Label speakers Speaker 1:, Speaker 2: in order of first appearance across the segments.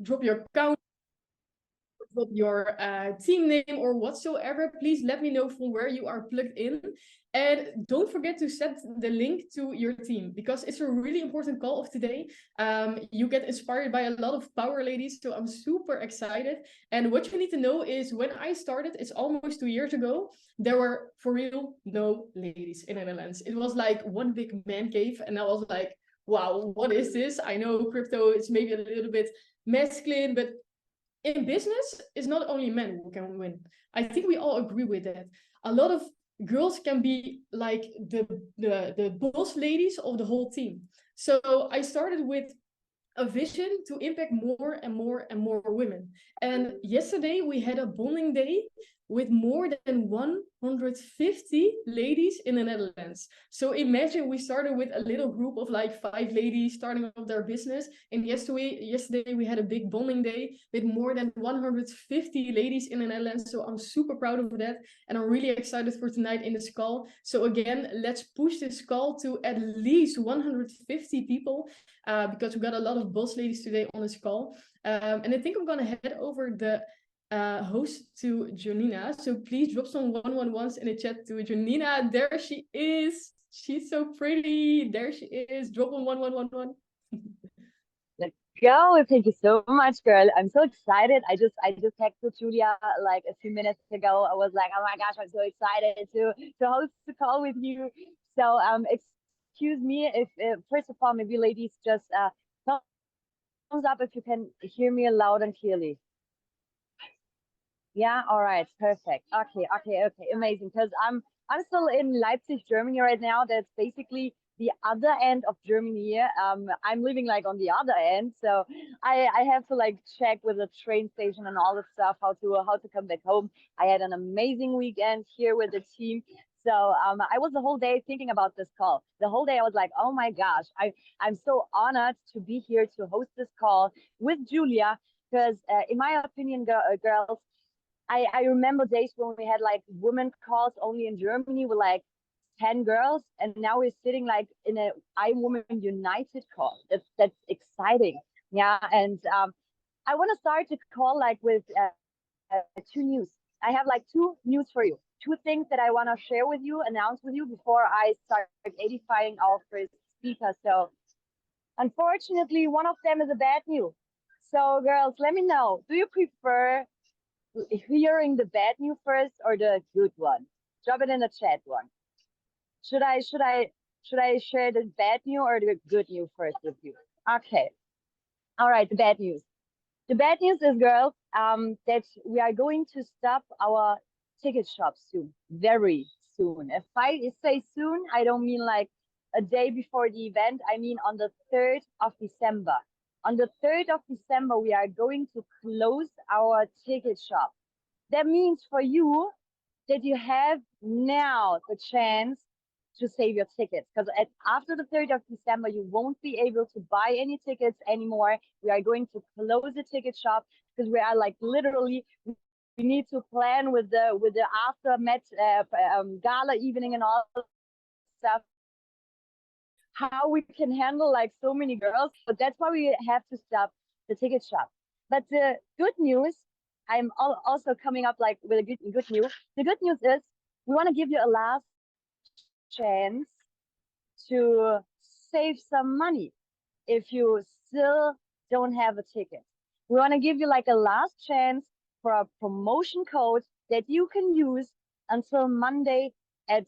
Speaker 1: drop your count, drop your team name or whatsoever. Please let me know from where you are plugged in. And don't forget to set the link to your team, because it's a really important call of today. You get inspired by a lot of power ladies, so I'm super excited. And what you need to know is, when I started, it's almost 2 years ago, there were for real no ladies in the Netherlands. It was like one big man cave, and I was like, wow, what is this? I know crypto is maybe a little bit masculine, but in business, it's not only men who can win. I think we all agree with that. A lot of girls can be like the boss ladies of the whole team. So I started with a vision to impact more and more and more women. And yesterday we had a bonding day with more than 150 ladies in the Netherlands. So imagine, we started with a little group of like 5 ladies starting up their business. And yesterday we had a big bonding day with more than 150 ladies in the Netherlands. So I'm super proud of that. And I'm really excited for tonight in this call. So again, let's push this call to at least 150 people, because we got a lot of boss ladies today on this call. And I think I'm gonna head over the host to Jonina. So please drop some 111s in the chat to Jonina. There she is. She's so pretty. There she is. Drop on 1111.
Speaker 2: Let's go. Thank you so much, girl. I'm so excited. I just texted Julia like a few minutes ago. I was like, oh my gosh, I'm so excited to host the call with you. So excuse me if first of all, maybe ladies just thumbs up if you can hear me loud and clearly. Yeah, all right, perfect. Okay, amazing. Because I'm still in Leipzig, Germany right now. That's basically the other end of Germany. I'm living like on the other end, so I have to like check with the train station and all the stuff how to come back home. I had an amazing weekend here with the team. So I was the whole day thinking about this call. The whole day I was like, oh my gosh, I'm so honored to be here to host this call with Julia. Because in my opinion, girls, I remember days when we had like women calls only in Germany with like 10 girls, and now we're sitting like in a I Woman United call. That's exciting. Yeah, and I want to start the call like with two news. I have like two news for you. Two things that I want to share with you, announce with you before I start edifying our first speaker. So unfortunately, one of them is a bad news. So girls, let me know. Do you prefer hearing the bad news first or the good one? Drop it in the chat one. Should I share the bad news or the good news first with you? Okay. All right, the bad news. The bad news is, girls, that we are going to stop our ticket shop soon, very soon. If I say soon, I don't mean like a day before the event. I mean on the 3rd of December. On the 3rd of December, we are going to close our ticket shop. That means for you that you have now the chance to save your tickets, because after the 3rd of December, you won't be able to buy any tickets anymore. We are going to close the ticket shop because we are like literally, we need to plan with the after gala evening and all stuff, how we can handle like so many girls. But that's why we have to stop the ticket shop. But the good news, I'm also coming up like with a good news. The good news is we want to give you a last chance to save some money if you still don't have a ticket. We want to give you like a last chance for a promotion code that you can use until Monday at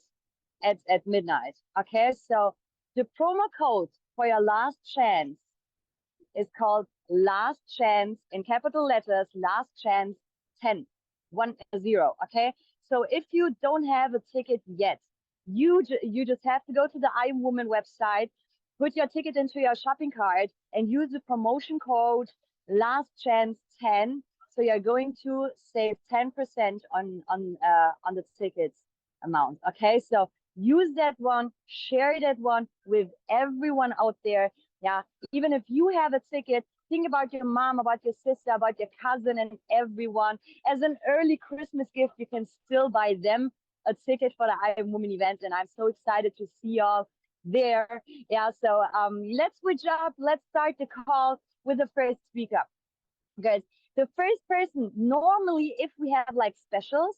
Speaker 2: midnight. Okay, so the promo code for your last chance is called last chance in capital letters, last chance 10, 10. Okay, so if you don't have a ticket yet, you just have to go to the iWoman website, put your ticket into your shopping cart, and use the promotion code last chance 10. So you're going to save 10% on the tickets amount. Okay, so use that one, share that one with everyone out there. Yeah, even if you have a ticket, think about your mom, about your sister, about your cousin, and everyone. As an early Christmas gift, you can still buy them a ticket for the iWoman event, and I'm so excited to see y'all there. Yeah, so let's switch up. Let's start the call with the first speaker. Because the first person, normally, if we have like specials,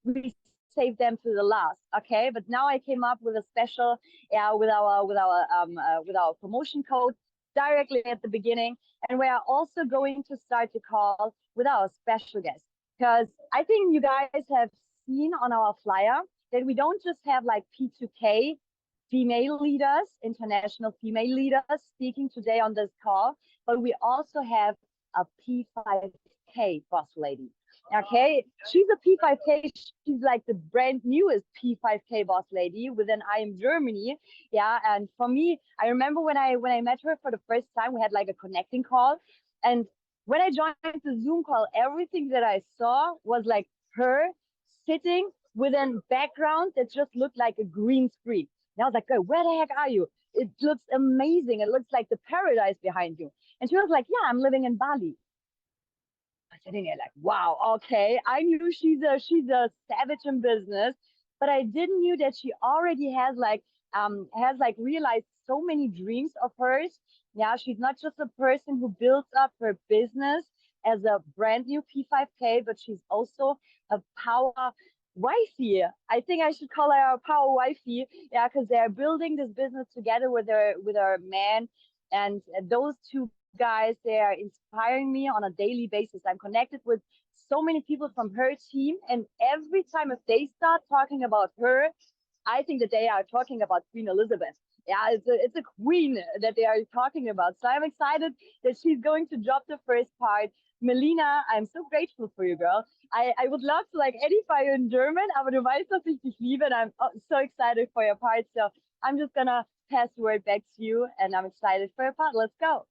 Speaker 2: we save them to the last. Okay, but now I came up with a special, yeah, with our promotion code directly at the beginning, and we are also going to start to call with our special guest, because I think you guys have seen on our flyer that we don't just have like P2K female leaders, international female leaders speaking today on this call, but we also have a P5K boss lady. Okay, she's a P5K. She's like the brand newest P5K boss lady within IM Germany. Yeah, and for me, I remember when I met her for the first time, we had like a connecting call, and when I joined the Zoom call, everything that I saw was like her sitting with a background that just looked like a green screen. And I was like, "Girl, where the heck are you? It looks amazing. It looks like the paradise behind you." And she was like, "Yeah, I'm living in Bali." I was sitting there like, wow, okay. I knew she's a savage in business, but I didn't knew that she already has like realized so many dreams of hers. Yeah, she's not just a person who builds up her business as a brand new P5K, but she's also a power wifey. I think I should call her a power wifey. Yeah, because they're building this business together with her man, and those two guys, they are inspiring me on a daily basis. I'm connected with so many people from her team, and every time if they start talking about her, I think that they are talking about Queen Elizabeth. Yeah, it's a queen that they are talking about. So I'm excited that she's going to drop the first part. Melina, I'm so grateful for you, girl. I would love to like edify you in German, aber du weißt, dass ich dich liebe, and I'm so excited for your part. So I'm just gonna pass the word back to you, and I'm excited for your part. Let's go.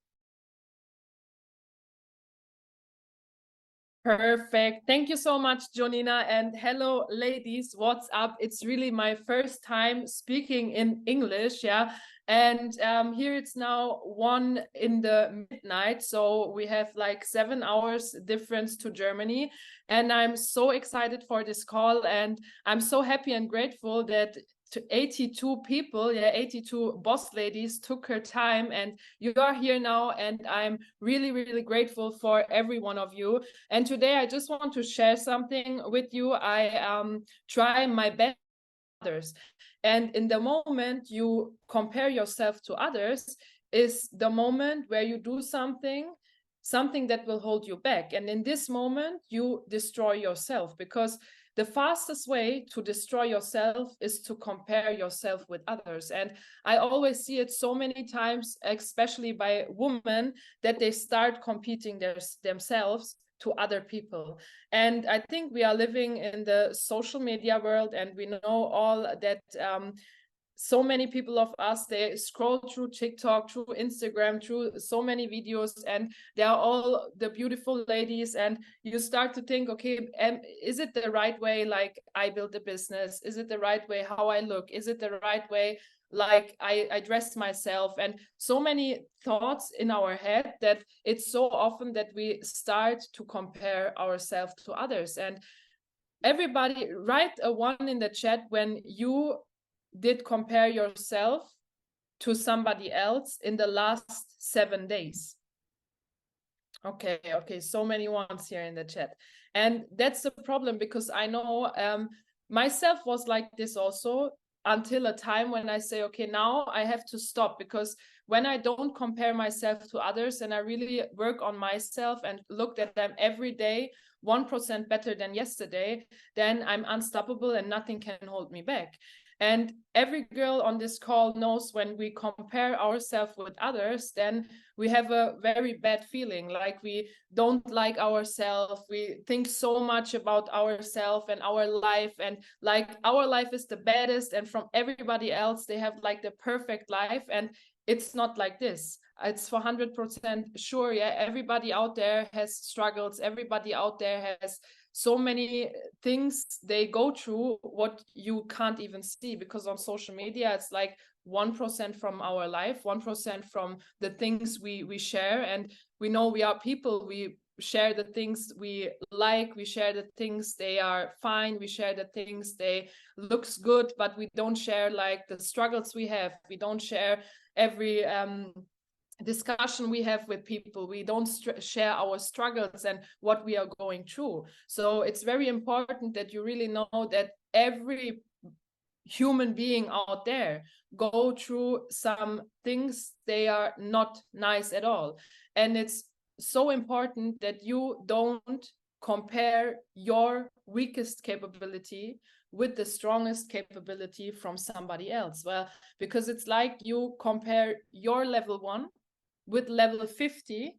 Speaker 3: Perfect. Thank you so much, Jonina. And hello, ladies. What's up? It's really my first time speaking in English. Yeah. And here it's now 1 in the midnight. So we have like 7 hours difference to Germany. And I'm so excited for this call. And I'm so happy and grateful that 82 people, yeah, 82 boss ladies took her time, and you are here now, and I'm really, really grateful for every one of you. And today I just want to share something with you. I try my best with others, and in the moment you compare yourself to others is the moment where you do something that will hold you back, and in this moment you destroy yourself, because the fastest way to destroy yourself is to compare yourself with others. And I always see it so many times, especially by women, that they start competing themselves to other people. And I think we are living in the social media world, and we know all that so many people of us, they scroll through TikTok, through Instagram, through so many videos, and they are all the beautiful ladies, and you start to think, okay, is it the right way like I build a business? Is it the right way how I look? Is it the right way like I dress myself? And so many thoughts in our head that it's so often that we start to compare ourselves to others. And everybody write a 1 in the chat when you did compare yourself to somebody else in the last 7 days. Okay, so many ones here in the chat. And that's the problem, because I know myself was like this also, until a time when I say, okay, now I have to stop, because when I don't compare myself to others and I really work on myself and look that I'm every day 1% better than yesterday, then I'm unstoppable and nothing can hold me back. And every girl on this call knows when we compare ourselves with others, then we have a very bad feeling, like we don't like ourselves. We think so much about ourselves and our life, and like our life is the baddest, and from everybody else, they have like the perfect life. And it's not like this. It's 100% sure. Yeah, everybody out there has struggles. Everybody out there has so many things they go through what you can't even see, because on social media it's like 1% from our life, 1% from the things we share. And we know we are people, we share the things we like, we share the things they are fine, we share the things they looks good, but we don't share like the struggles we have. We don't share every discussion we have with people. We don't share our struggles and what we are going through. So it's very important that you really know that every human being out there go through some things they are not nice at all. And it's so important that you don't compare your weakest capability with the strongest capability from somebody else. Well, because it's like you compare your level 1 with level 50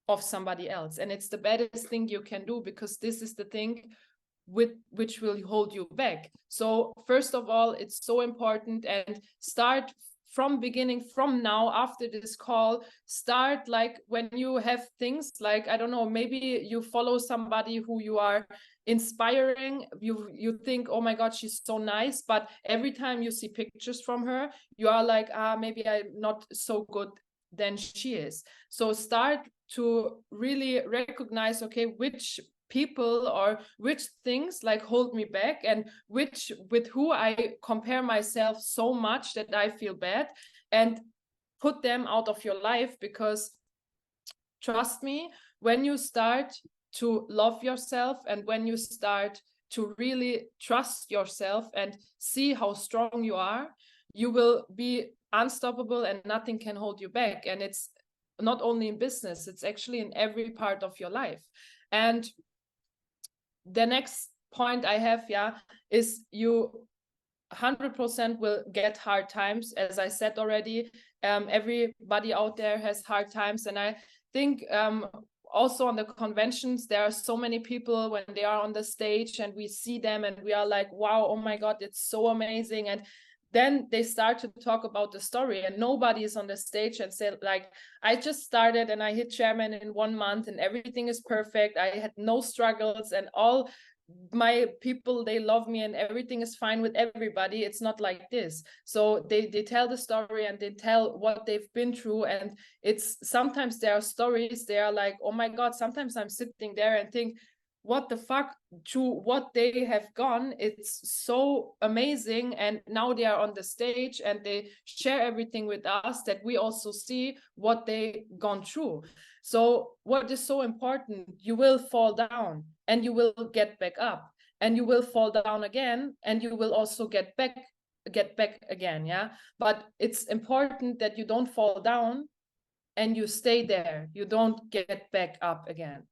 Speaker 3: of somebody else, and it's the baddest thing you can do, because this is the thing which will hold you back. So first of all, it's so important, and start from beginning, from now, after this call, start like when you have things like, I don't know, maybe you follow somebody who you are inspiring, you think, oh my God, she's so nice, but every time you see pictures from her, you are like, maybe I'm not so good than she is. So start to really recognize, okay, which people or which things like hold me back, and which with who I compare myself so much that I feel bad, and put them out of your life. Because trust me, when you start to love yourself, and when you start to really trust yourself and see how strong you are, you will be unstoppable and nothing can hold you back. And it's not only in business, it's actually in every part of your life. And the next point I have, is you 100% will get hard times. As I said already, everybody out there has hard times. And I think also on the conventions, there are so many people when they are on the stage and we see them and we are like, wow, oh my God, it's so amazing. And then they start to talk about the story, and nobody is on the stage and say like, I just started and I hit chairman in 1 month and everything is perfect. I had no struggles and all my people, they love me and everything is fine with everybody. It's not like this. So they tell the story and they tell what they've been through. And it's sometimes there are stories, they are like, oh my God, sometimes I'm sitting there and think, what the fuck, through what they have gone, it's so amazing. And now they are on the stage and they share everything with us, that we also see what they gone through. So what is so important, you will fall down and you will get back up, and you will fall down again and you will also get back again. But it's important that you don't fall down and you stay there, you don't get back up again.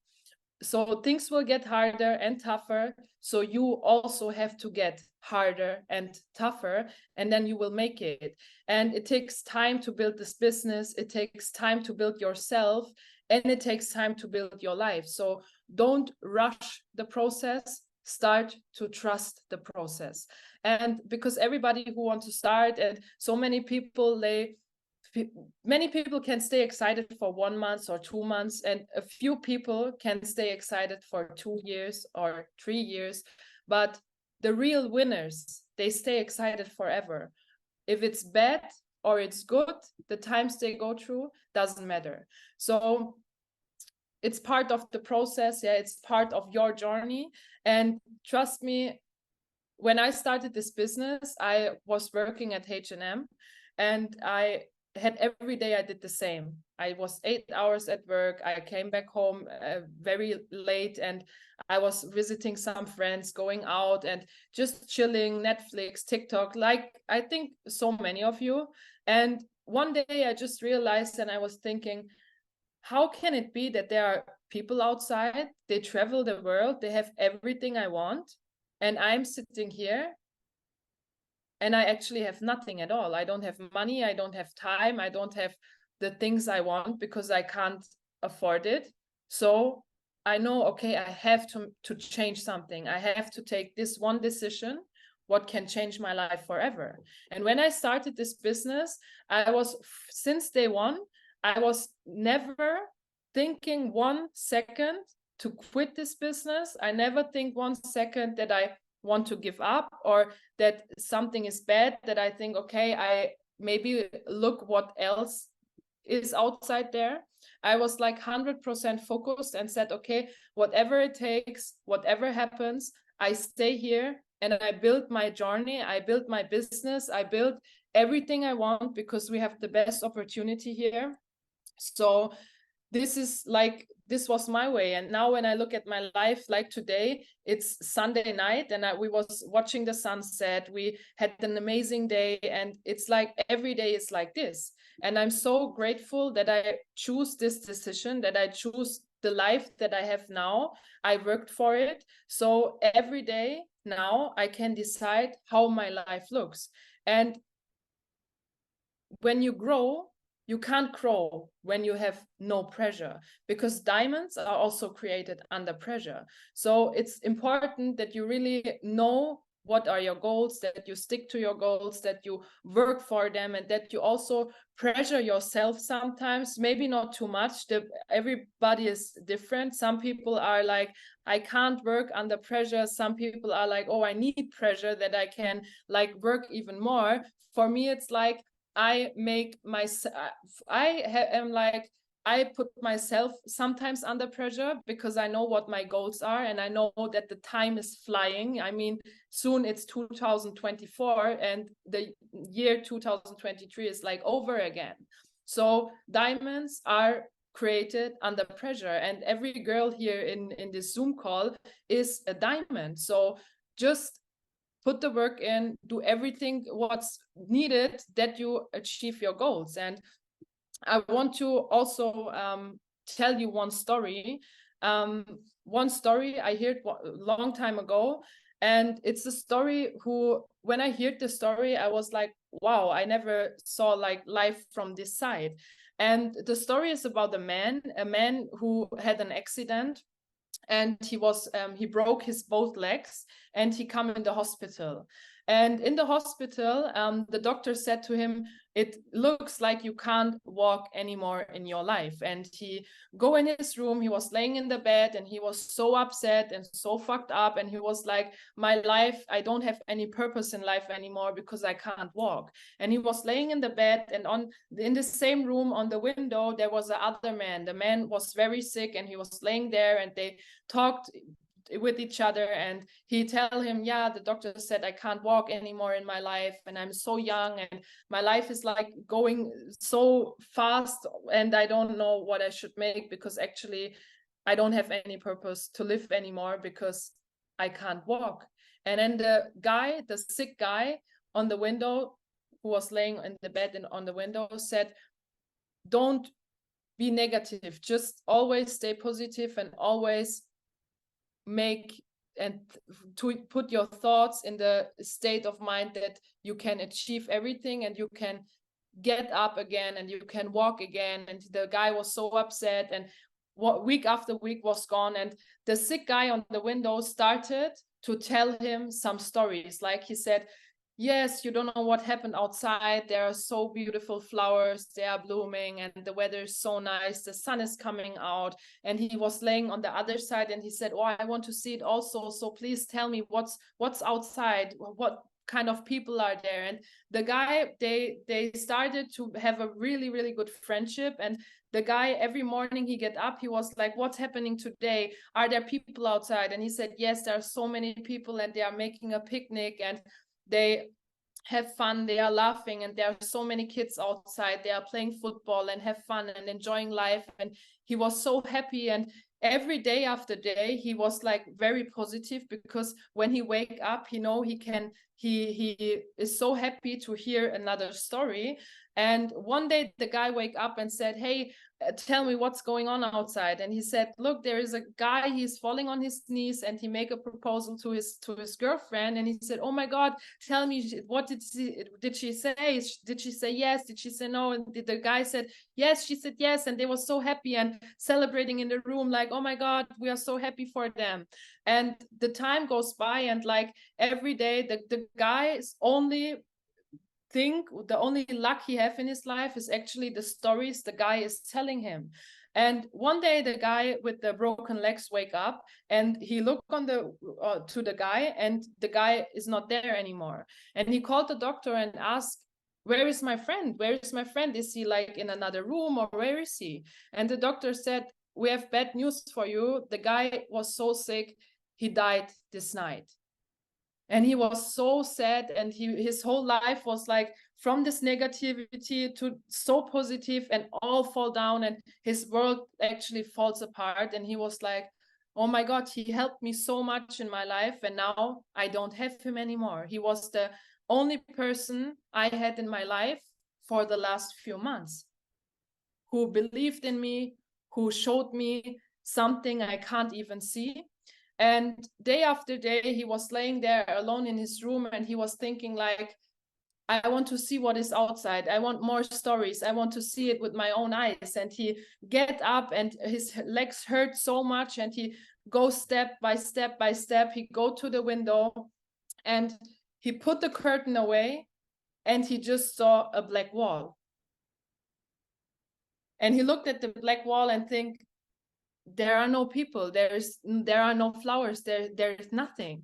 Speaker 3: So things will get harder and tougher. So you also have to get harder and tougher, and then you will make it. And it takes time to build this business. It takes time to build yourself, and it takes time to build your life. So don't rush the process. Start to trust the process. And because everybody who wants to start, and so many people, many people can stay excited for 1 month or 2 months, and a few people can stay excited for 2 years or 3 years. But the real winners, they stay excited forever. If it's bad or it's good, the times they go through doesn't matter. So it's part of the process. It's part of your journey. And trust me, when I started this business, I was working at H&M, and I had every day I did the same. I was 8 hours at work. I came back home very late, and I was visiting some friends, going out and just chilling, Netflix, TikTok, like I think so many of you. And one day I just realized, and I was thinking, how can it be that there are people outside, they travel the world, they have everything I want, and I'm sitting here and I actually have nothing at all. I don't have money, I don't have time, I don't have the things I want because I can't afford it. So I know, okay, I have to change something. I have to take this one decision, what can change my life forever. And when I started this business, I was, since day one, I was never thinking 1 second to quit this business. I never think 1 second that I want to give up or that something is bad, that I think, okay, I maybe look what else is outside there. I was like 100% focused and said, okay, whatever it takes, whatever happens, I stay here and I build my journey, I build my business, I build everything I want, because we have the best opportunity here. So this was my way. And now when I look at my life, like today, it's Sunday night and we was watching the sunset. We had an amazing day, and it's like every day is like this. And I'm so grateful that I choose this decision, that I choose the life that I have now. I worked for it. So every day now I can decide how my life looks. And when you grow, you can't grow when you have no pressure, because diamonds are also created under pressure. So it's important that you really know what are your goals, that you stick to your goals, that you work for them, and that you also pressure yourself sometimes, maybe not too much. Everybody is different. Some people are like, I can't work under pressure. Some people are like, oh, I need pressure that I can like work even more. For me, it's like, I put myself sometimes under pressure because I know what my goals are, and I know that the time is flying. I mean, soon it's 2024 and the year 2023 is like over again. So diamonds are created under pressure, and every girl here in this Zoom call is a diamond. So just put the work in, do everything what's needed that you achieve your goals. And I want to also tell you one story. One story I heard a long time ago, and it's a story when I heard the story, I was like, wow, I never saw like life from this side. And the story is about a man who had an accident, and he broke his both legs, and he come in the hospital. And in the hospital, the doctor said to him, it looks like you can't walk anymore in your life. And he go in his room, he was laying in the bed, and he was so upset and so fucked up. And he was like, my life, I don't have any purpose in life anymore because I can't walk. And he was laying in the bed, and in the same room on the window, there was another man. The man was very sick, and he was laying there, and they talked with each other, and he tell him, yeah, the doctor said I can't walk anymore in my life, and I'm so young, and my life is like going so fast, and I don't know what I should make, because actually I don't have any purpose to live anymore because I can't walk. And then the sick guy on the window, who was laying in the bed and on the window, said, don't be negative, just always stay positive, and always make and to put your thoughts in the state of mind that you can achieve everything, and you can get up again, and you can walk again. And the guy was so upset, and week after week was gone, and the sick guy on the window started to tell him some stories. Like he said, yes, you don't know what happened outside. There are so beautiful flowers, they are blooming, and the weather is so nice, the sun is coming out. And he was laying on the other side, and he said, oh, I want to see it also, so please tell me what's outside, what kind of people are there. And the guy, they started to have a really, really good friendship. And the guy, every morning he get up, he was like, what's happening today? Are there people outside? And he said, yes, there are so many people, and they are making a picnic, and they have fun, they are laughing, and there are so many kids outside, they are playing football and have fun and enjoying life. And he was so happy, and every day after day he was like very positive, because when he wake up, he is so happy to hear another story. And one day the guy wake up and said, hey, tell me what's going on outside. And he said, look, there is a guy, he's falling on his knees, and he make a proposal to his girlfriend. And he said, oh my God, tell me, what did she say? Did she say yes? Did she say no? And the guy said yes. She said yes. And they were so happy and celebrating in the room, like, oh my God, we are so happy for them. And the time goes by, and like every day the guy's the only luck he have in his life is actually the stories the guy is telling him. And one day the guy with the broken legs wake up, and he look on to the guy, and the guy is not there anymore. And he called the doctor and asked, where is my friend? Where is my friend? Is he like in another room, or where is he? And the doctor said, we have bad news for you. The guy was so sick, he died this night. And he was so sad, and his whole life was like from this negativity to so positive and all fall down, and his world actually falls apart. And he was like, oh my God, he helped me so much in my life, and now I don't have him anymore. He was the only person I had in my life for the last few months, who believed in me, who showed me something I can't even see. And day after day, he was laying there alone in his room, and he was thinking like, I want to see what is outside. I want more stories. I want to see it with my own eyes. And he get up, and his legs hurt so much, and he goes step by step by step. He go to the window, and he put the curtain away, and he just saw a black wall. And he looked at the black wall and think, there are no people, there are no flowers, there is nothing.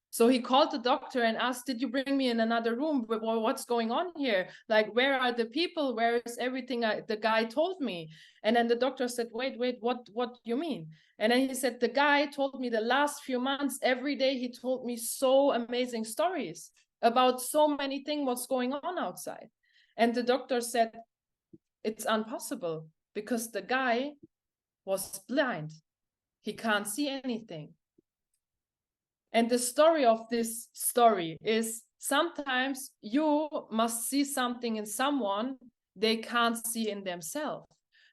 Speaker 3: So he called the doctor and asked, did you bring me in another room? What's going on here? Like, where are the people? Where is everything the guy told me? And then the doctor said, wait, what do you mean? And then he said, the guy told me the last few months, every day he told me so amazing stories about so many things, what's going on outside. And the doctor said, it's impossible, because the guy was blind. He can't see anything. And the story of this story is, sometimes you must see something in someone they can't see in themselves.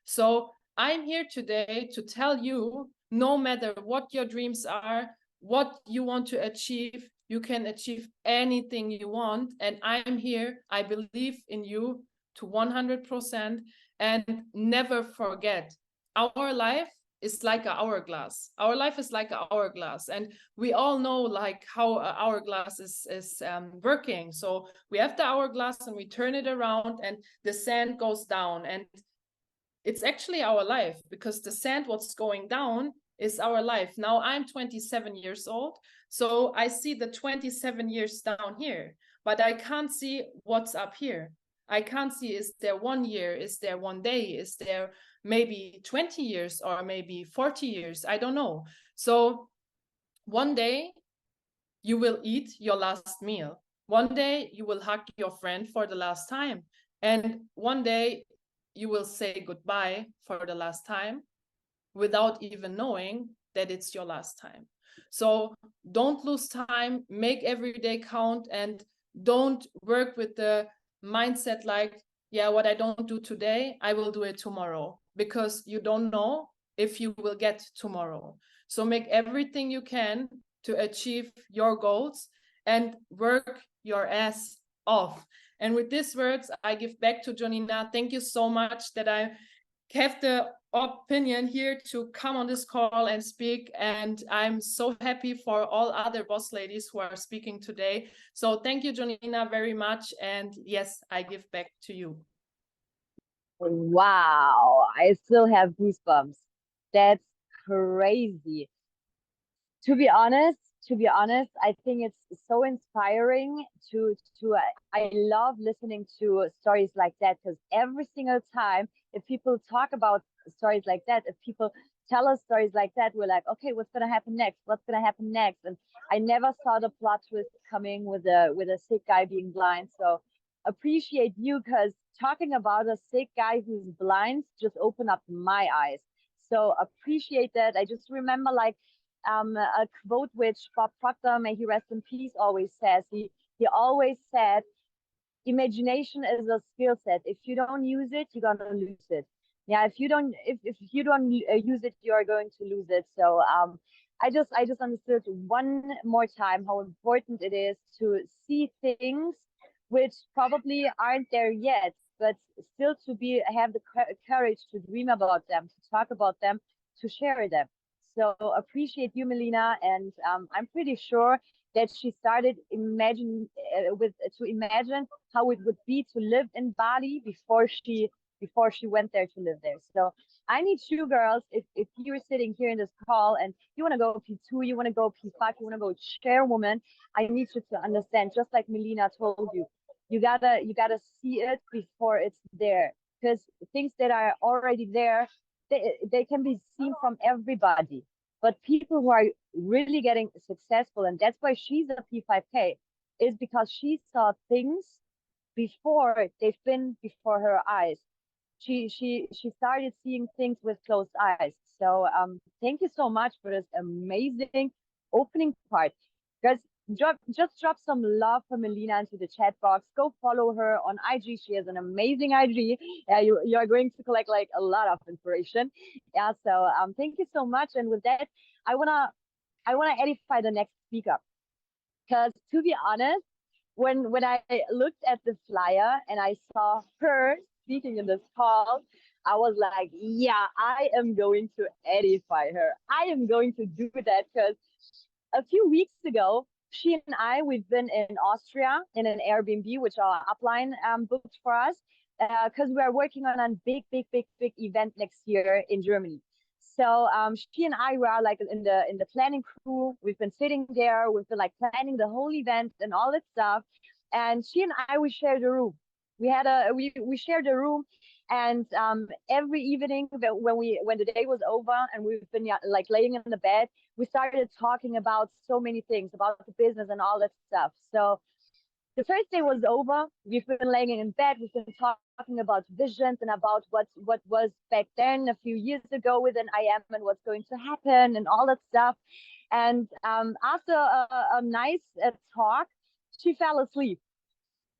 Speaker 3: So I'm here today to tell you, no matter what your dreams are, what you want to achieve, you can achieve anything you want. And I'm here, I believe in you to 100%. And never forget, our life is like an hourglass. Our life is like an hourglass, and we all know like how an hourglass is working. So we have the hourglass, and we turn it around, and the sand goes down, and it's actually our life, because the sand, what's going down, is our life. Now I'm 27 years old, so I see the 27 years down here, but I can't see what's up here. I can't see, is there 1 year? Is there 1 day? Is there maybe 20 years or maybe 40 years? I don't know. So one day you will eat your last meal. One day you will hug your friend for the last time. And one day you will say goodbye for the last time without even knowing that it's your last time. So don't lose time, make every day count, and don't work with the mindset like, yeah, what I don't do today, I will do it tomorrow, because you don't know if you will get tomorrow. So make everything you can to achieve your goals and work your ass off. And with these words, I give back to Jonina. Thank you so much that I have the opinion here to come on this call and speak, and I'm so happy for all other boss ladies who are speaking today. So thank you, Jonina, very much, and yes, I give back to you.
Speaker 2: Wow, I still have goosebumps. That's crazy. To be honest, I think it's so inspiring to I love listening to stories like that, because every single time if people talk about stories like that, if people tell us stories like that, we're like, okay, what's gonna happen next? What's gonna happen next? And I never saw the plot twist coming with a sick guy being blind. So appreciate you, because talking about a sick guy who's blind just opened up my eyes. So appreciate that. I just remember like a quote which Bob Proctor, may he rest in peace, always says. He always said, imagination is a skill set. If you don't use it, you're gonna lose it. Yeah, if you don't use it, you are going to lose it. So I just understood one more time how important it is to see things which probably aren't there yet, but still to have the courage to dream about them, to talk about them, to share them. So appreciate you, Melina, and I'm pretty sure that she started to imagine how it would be to live in Bali before she went there to live there. So I need you girls, if you're sitting here in this call and you want to go P2, you want to go P5, you want to go chairwoman, I need you to understand, just like Melina told you, you gotta see it before it's there, because things that are already there, they can be seen from everybody. But people who are really getting successful, and that's why she's a P5K, is because she saw things before they've been before her eyes. She started seeing things with closed eyes. So thank you so much for this amazing opening part. Guys, just drop some love for Melina into the chat box. Go follow her on IG. She has an amazing IG. Yeah, you are going to collect like a lot of inspiration. Yeah, so thank you so much. And with that, I wanna edify the next speaker. Because to be honest, when I looked at the flyer and I saw her speaking in this call, I was like, yeah, I am going to edify her. I am going to do that because a few weeks ago, she and we've been in Austria in an Airbnb, which our upline booked for us, because we are working on a big event next year in Germany. So she and I were like in the planning crew. We've been sitting there. We've been like planning the whole event and all that stuff. And she and we shared a room. We shared a room, and every evening when the day was over and we've been like laying in the bed, we started talking about so many things about the business and all that stuff. So the first day was over. We've been laying in bed. We've been talking about visions and about what was back then a few years ago within IM and what's going to happen and all that stuff. And after a nice talk, she fell asleep.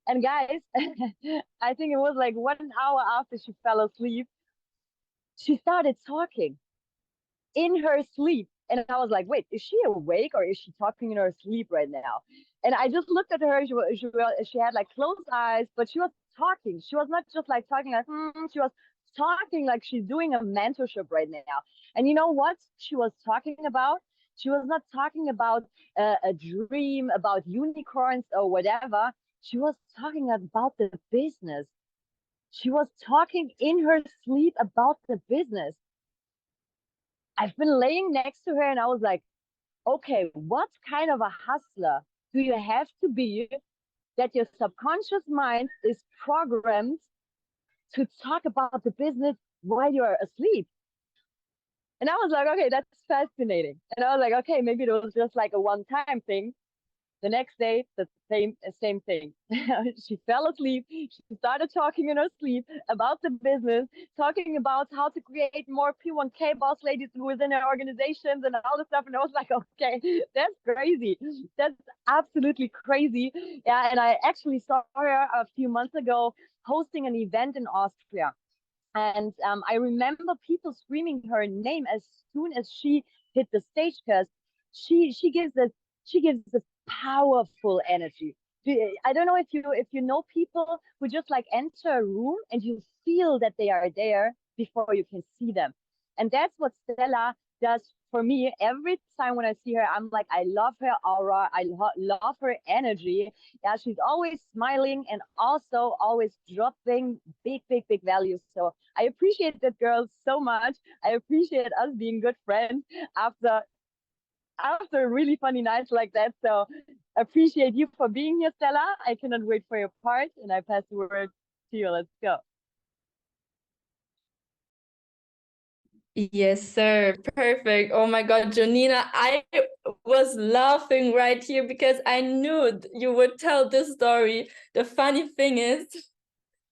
Speaker 2: And guys, I think it was like 1 hour after she fell asleep, she started talking in her sleep. And I was like, wait, is she awake or is she talking in her sleep right now? And I just looked at her. She had like closed eyes, but she was talking. She was not just like talking like, she was talking like she's doing a mentorship right now. And you know what she was talking about? She was not talking about a dream, about unicorns or whatever. She was talking about the business. She was talking in her sleep about the business. I've been laying next to her and I was like, okay, what kind of a hustler do you have to be that your subconscious mind is programmed to talk about the business while you're asleep? And I was like, okay, that's fascinating. And I was like, okay, maybe it was just like a one-time thing. The next day, the same thing. She fell asleep. She started talking in her sleep about the business, talking about how to create more P1K boss ladies within her organizations and all this stuff. And I was like, okay, that's crazy. That's absolutely crazy. Yeah, and I actually saw her a few months ago hosting an event in Austria. And I remember people screaming her name as soon as she hit the stage because she gives this powerful energy. I don't know if you know people who just like enter a room and you feel that they are there before you can see them. And that's what Stella does for me. Every time when I see her, I'm like, I love her aura. I love her energy. Yeah, she's always smiling and also always dropping big values. So I appreciate that girl so much. I appreciate us being good friends after a really funny night like that. So appreciate you for being here, Stella. I cannot wait for your part, and I pass the word to you. Let's go.
Speaker 4: Yes, sir. Perfect. Oh my God, Jonina, I was laughing right here because I knew you would tell this story. The funny thing is,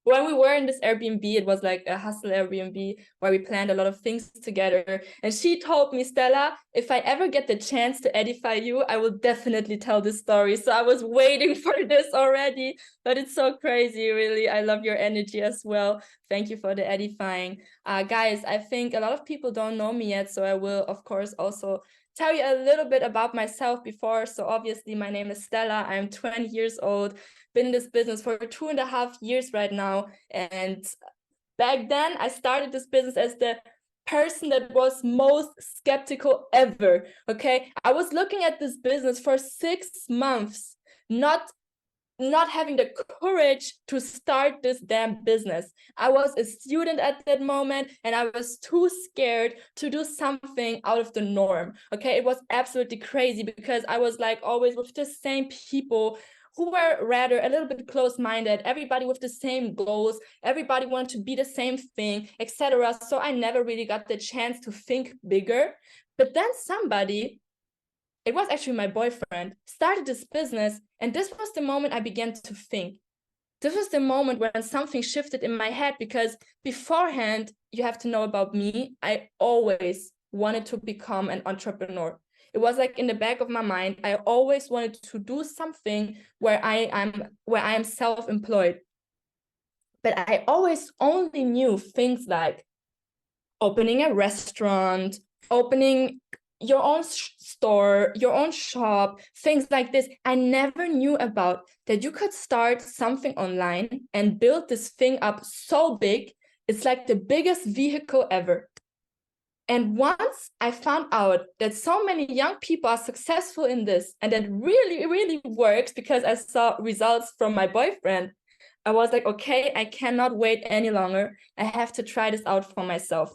Speaker 4: when we were in this Airbnb, it was like a hustle Airbnb where we planned a lot of things together. And she told me, Stella, if I ever get the chance to edify you, I will definitely tell this story. So I was waiting for this already, but it's so crazy, really. I love your energy as well. Thank you for the edifying. Guys, I think a lot of people don't know me yet, so I will, of course, also tell you a little bit about myself before. So obviously my name is Stella. I'm 20 years old, been in this business for 2.5 years right now. And back then I started this business as the person that was most skeptical ever. Okay, I was looking at this business for 6 months, not having the courage to start this damn business. I was a student at that moment and I was too scared to do something out of the norm. Okay, it was absolutely crazy because I was like always with the same people who were rather a little bit close-minded, everybody with the same goals, everybody wanted to be the same thing, etc. So I never really got the chance to think bigger. But then somebody, it was actually my boyfriend, started this business, and this was the moment I began to think, this was the moment when something shifted in my head, because beforehand, you have to know about me, I always wanted to become an entrepreneur. It was like in the back of my mind, I always wanted to do something where I am self-employed. But I always only knew things like opening a restaurant, opening your own store, your own shop, things like this. I never knew about that you could start something online and build this thing up so big. It's like the biggest vehicle ever. And once I found out that so many young people are successful in this, and that really, really works, because I saw results from my boyfriend, I was like, okay, I cannot wait any longer. I have to try this out for myself.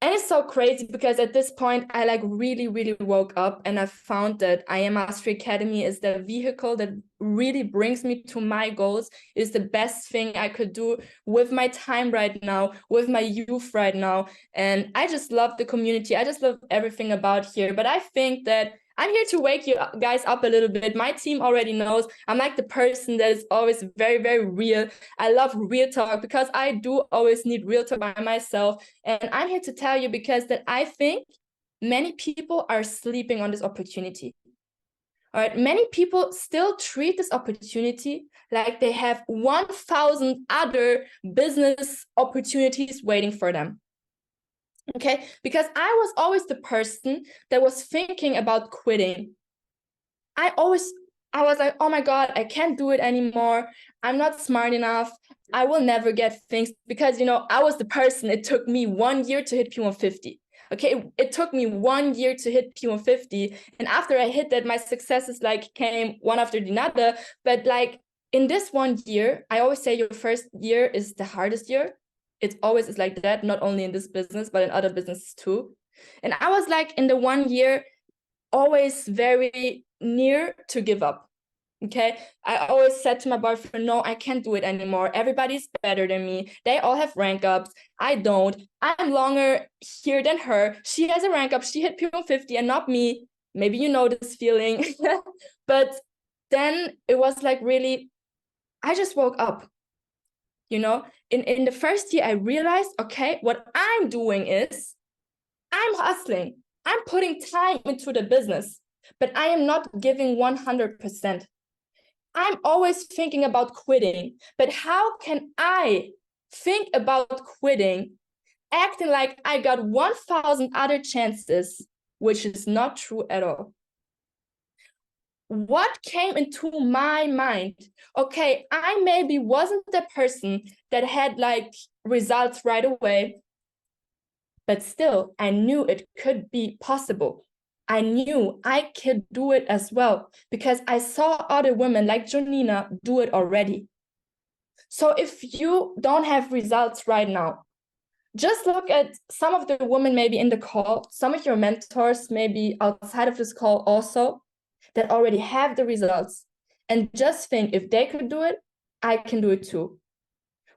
Speaker 4: And it's so crazy because at this point, I like really, really woke up and I found that I Am Mastery Academy is the vehicle that really brings me to my goals, is the best thing I could do with my time right now, with my youth right now. And I just love the community. I just love everything about here. But I think that I'm here to wake you guys up a little bit. My team already knows I'm like the person that is always very, very real. I love real talk because I do always need real talk by myself. And I'm here to tell you because that I think many people are sleeping on this opportunity. All right, many people still treat this opportunity like they have 1,000 other business opportunities waiting for them. Okay, because I was always the person that was thinking about quitting. I was like, oh my God, I can't do it anymore. I'm not smart enough. I will never get things, because, you know, I was the person, it took me 1 year to hit P150. Okay, it took me 1 year to hit P150. And after I hit that, my successes like came one after the other. But like in this 1 year, I always say your first year is the hardest year. It always is like that, not only in this business, but in other businesses too. And I was like in the 1 year, always very near to give up. Okay, I always said to my boyfriend, no, I can't do it anymore. Everybody's better than me. They all have rank ups. I don't. I'm longer here than her. She has a rank up. She hit P150 and not me. Maybe you know this feeling. But then it was like really, I just woke up. You know, in the first year, I realized, okay, what I'm doing is I'm hustling. I'm putting time into the business, but I am not giving 100%. I'm always thinking about quitting, but how can I think about quitting, acting like I got 1,000 other chances, which is not true at all? What came into my mind? Okay, I maybe wasn't the person that had like results right away, but still I knew it could be possible. I knew I could do it as well because I saw other women like Jonina do it already. So if you don't have results right now, just look at some of the women maybe in the call, some of your mentors maybe outside of this call also, that already have the results, and just think, if they could do it, I can do it too.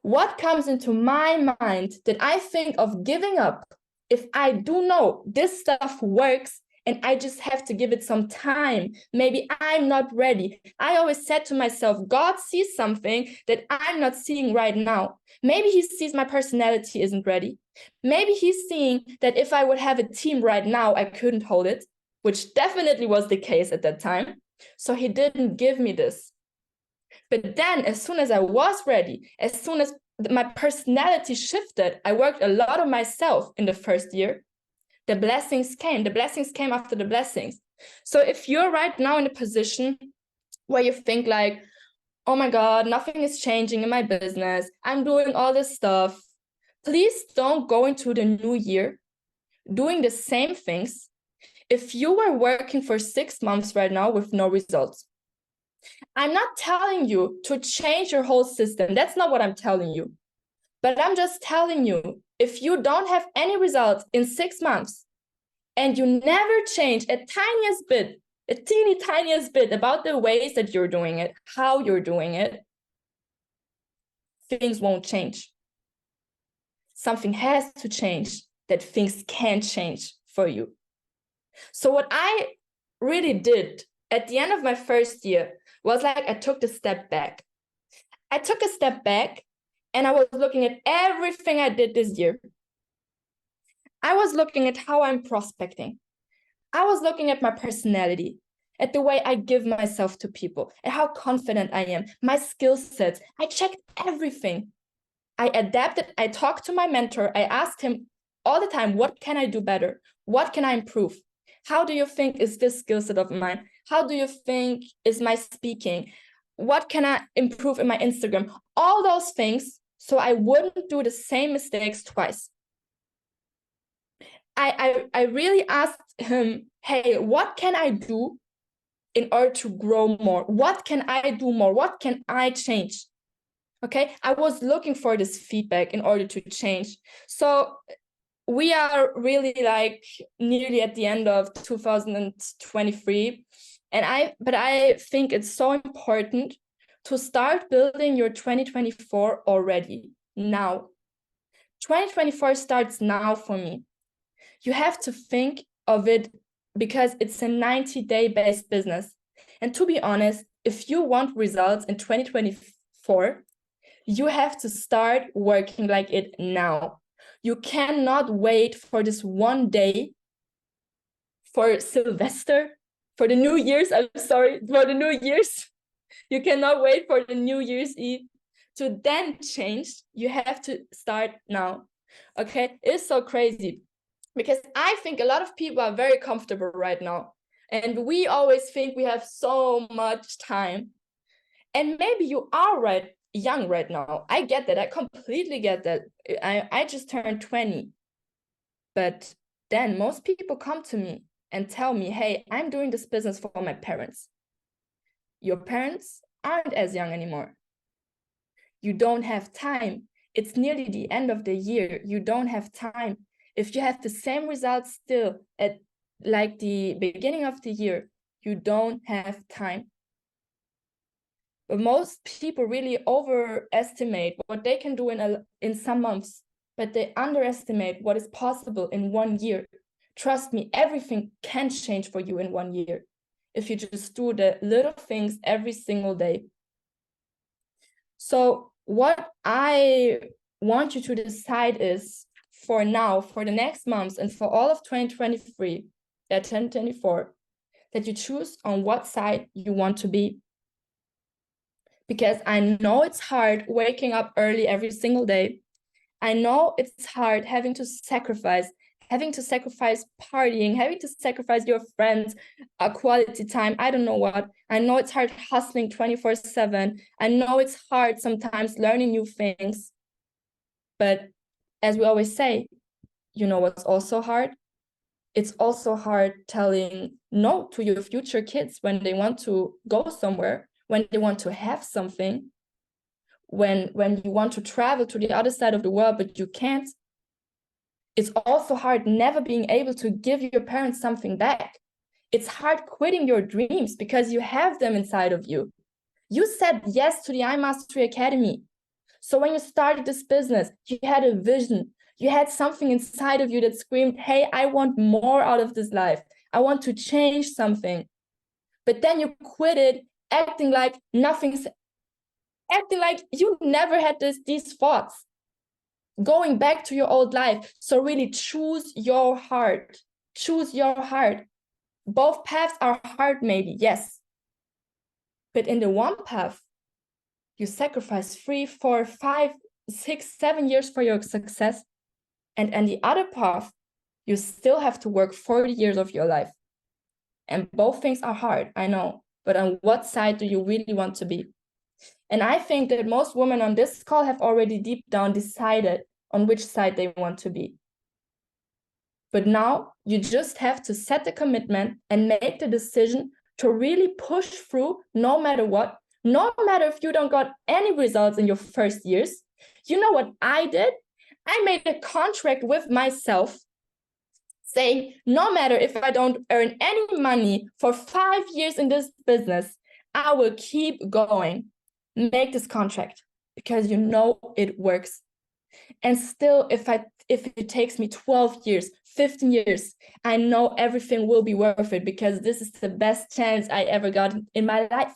Speaker 4: What comes into my mind that I think of giving up if I do know this stuff works and I just have to give it some time? Maybe I'm not ready. I always said to myself, God sees something that I'm not seeing right now. Maybe he sees my personality isn't ready. Maybe he's seeing that if I would have a team right now, I couldn't hold it, which definitely was the case at that time. So he didn't give me this. But then as soon as I was ready, as soon as my personality shifted, I worked a lot on myself in the first year. The blessings came. The blessings came after the blessings. So if you're right now in a position where you think like, oh my God, nothing is changing in my business, I'm doing all this stuff, please don't go into the new year doing the same things. If you were working for 6 months right now with no results, I'm not telling you to change your whole system. That's not what I'm telling you. But I'm just telling you, if you don't have any results in 6 months and you never change a tiniest bit, a teeny tiniest bit about the ways that you're doing it, how you're doing it, things won't change. Something has to change that things can change for you. So what I really did at the end of my first year was like, I took the step back. I took a step back and I was looking at everything I did this year. I was looking at how I'm prospecting. I was looking at my personality, at the way I give myself to people, at how confident I am, my skill sets. I checked everything. I adapted. I talked to my mentor. I asked him all the time, what can I do better? What can I improve? How do you think is this skill set of mine? How do you think is my speaking? What can I improve in my Instagram? All those things, so I wouldn't do the same mistakes twice. I really asked him, hey, what can I do in order to grow more? What can I do more? What can I change? Okay, I was looking for this feedback in order to change. So we are really like nearly at the end of 2023. But I think it's so important to start building your 2024 already now. 2024 starts now for me. You have to think of it because it's a 90-day based business. And to be honest, if you want results in 2024, you have to start working like it now. You cannot wait for this one day, for Sylvester, for the New Year's, for the New Year's. You cannot wait for the New Year's Eve to then change. You have to start now. Okay, it's so crazy because I think a lot of people are very comfortable right now. And we always think we have so much time. And maybe you are young right now. I get that. I completely get that. I just turned 20. But then most people come to me and tell me, hey, I'm doing this business for my parents. Your parents aren't as young anymore. You don't have time. It's nearly the end of the year. You don't have time. If you have the same results still at like the beginning of the year, you don't have time. But most people really overestimate what they can do in some months, but they underestimate what is possible in 1 year. Trust me, everything can change for you in 1 year if you just do the little things every single day. So what I want you to decide is, for now, for the next months, and for all of 2024, that you choose on what side you want to be. Because I know it's hard waking up early every single day. I know it's hard having to sacrifice partying, having to sacrifice your friends, quality time, I don't know what. I know it's hard hustling 24/7. I know it's hard sometimes learning new things. But as we always say, you know what's also hard? It's also hard telling no to your future kids when they want to go somewhere, when they want to have something, when you want to travel to the other side of the world, but you can't. It's also hard never being able to give your parents something back. It's hard quitting your dreams because you have them inside of you. You said yes to the iMastery Academy. So when you started this business, you had a vision. You had something inside of you that screamed, hey, I want more out of this life. I want to change something. But then you quit it, acting like you never had these thoughts. Going back to your old life. So really choose your heart. Choose your heart. Both paths are hard, maybe, yes. But in the one path, you sacrifice 3, 4, 5, 6, 7 years for your success. And in the other path, you still have to work 40 years of your life. And both things are hard, I know. But on what side do you really want to be? And I think that most women on this call have already deep down decided on which side they want to be. But now you just have to set the commitment and make the decision to really push through no matter what, no matter if you don't got any results in your first years. You know what I did? I made a contract with myself saying, no matter if I don't earn any money for 5 years in this business, I will keep going. Make this contract because you know it works. And still, if it takes me 12 years, 15 years, I know everything will be worth it because this is the best chance I ever got in my life.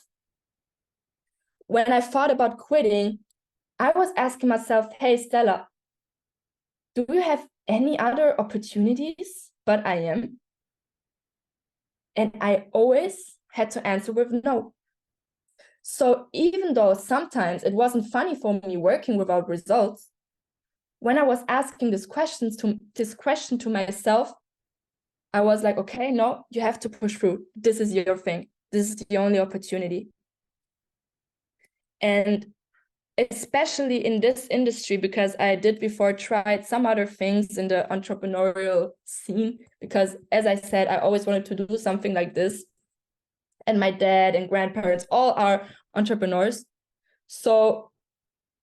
Speaker 4: when I thought about quitting, I was asking myself, hey, Stella, do you have any other opportunities but I am? And I always had to answer with no. So even though sometimes it wasn't funny for me working without results, when I was asking this question to myself, I was like, okay, no, you have to push through. This is your thing. This is the only opportunity. And especially in this industry, because I did before tried some other things in the entrepreneurial scene, because as I said, I always wanted to do something like this. And my dad and grandparents all are entrepreneurs. So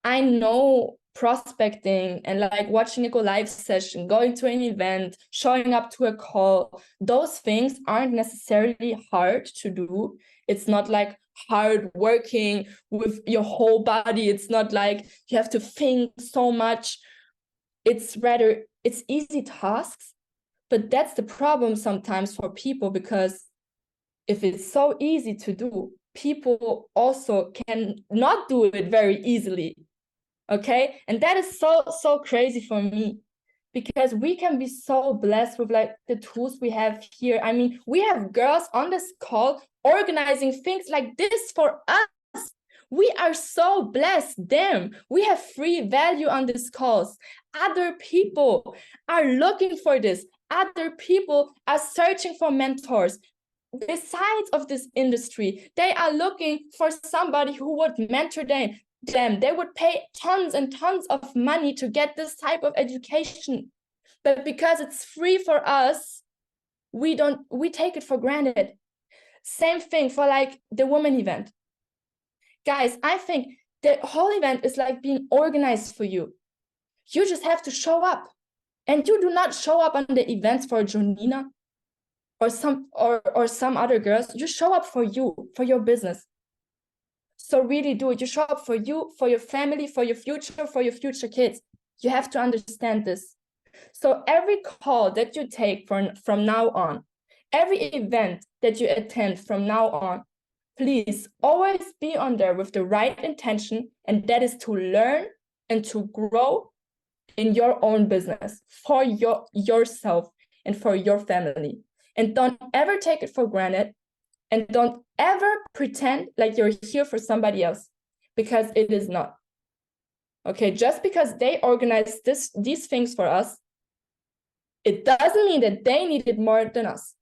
Speaker 4: I know prospecting and like watching a go live session, going to an event, showing up to a call, those things aren't necessarily hard to do. It's not like hard working with your whole body. It's not like you have to think so much. It's rather, it's easy tasks, but that's the problem sometimes for people, because if it's so easy to do, people also can not do it very easily. Okay, and that is so crazy for me, because we can be so blessed with like the tools we have here. I mean, we have girls on this call organizing things like this for us. We are so blessed. Damn, we have free value on these calls. Other people are looking for this. Other people are searching for mentors. Besides of this industry, they are looking for somebody who would mentor them. They would pay tons and tons of money to get this type of education. But because it's free for us, we take it for granted. Same thing for like the women event. Guys, I think the whole event is like being organized for you. You just have to show up. And you do not show up on the events for Jonina or some other girls. You show up for you, for your business. So really do it. You show up for you, for your family, for your future kids. You have to understand this. So every call that you take from now on, every event that you attend from now on, please always be on there with the right intention, and that is to learn and to grow in your own business for yourself and for your family. And don't ever take it for granted. And don't ever pretend like you're here for somebody else, because it is not. Okay, just because they organize these things for us, it doesn't mean that they need it more than us.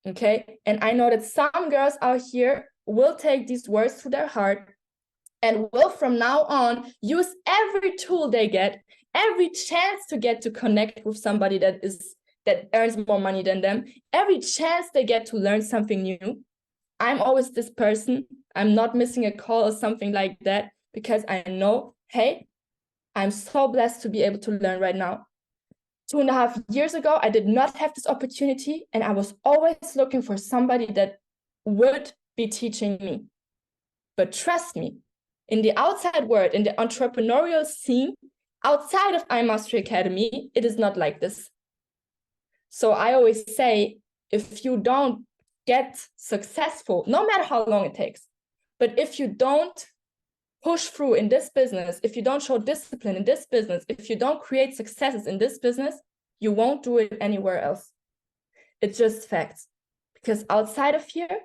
Speaker 4: Okay, and I know that some girls out here will take these words to their heart and will from now on use every tool they get, every chance to get to connect with somebody that earns more money than them, every chance they get to learn something new. I'm always this person. I'm not missing a call or something like that, because I know, hey, I'm so blessed to be able to learn right now. 2.5 years ago, I did not have this opportunity, and I was always looking for somebody that would be teaching me. But trust me, in the outside world, in the entrepreneurial scene, outside of iMastery Academy, it is not like this. So I always say, if you don't get successful, no matter how long it takes, but if you don't push through in this business, if you don't show discipline in this business, if you don't create successes in this business, you won't do it anywhere else. It's just facts. Because outside of here,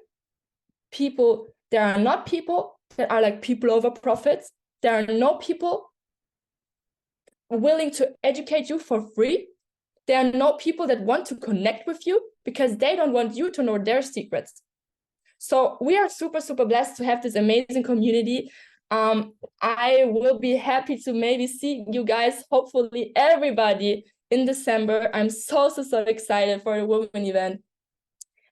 Speaker 4: there are not people that are like people over profits. There are no people willing to educate you for free. There are no people that want to connect with you because they don't want you to know their secrets. So we are super, super blessed to have this amazing community. I will be happy to maybe see you guys, hopefully everybody, in December. I'm so excited for the women event.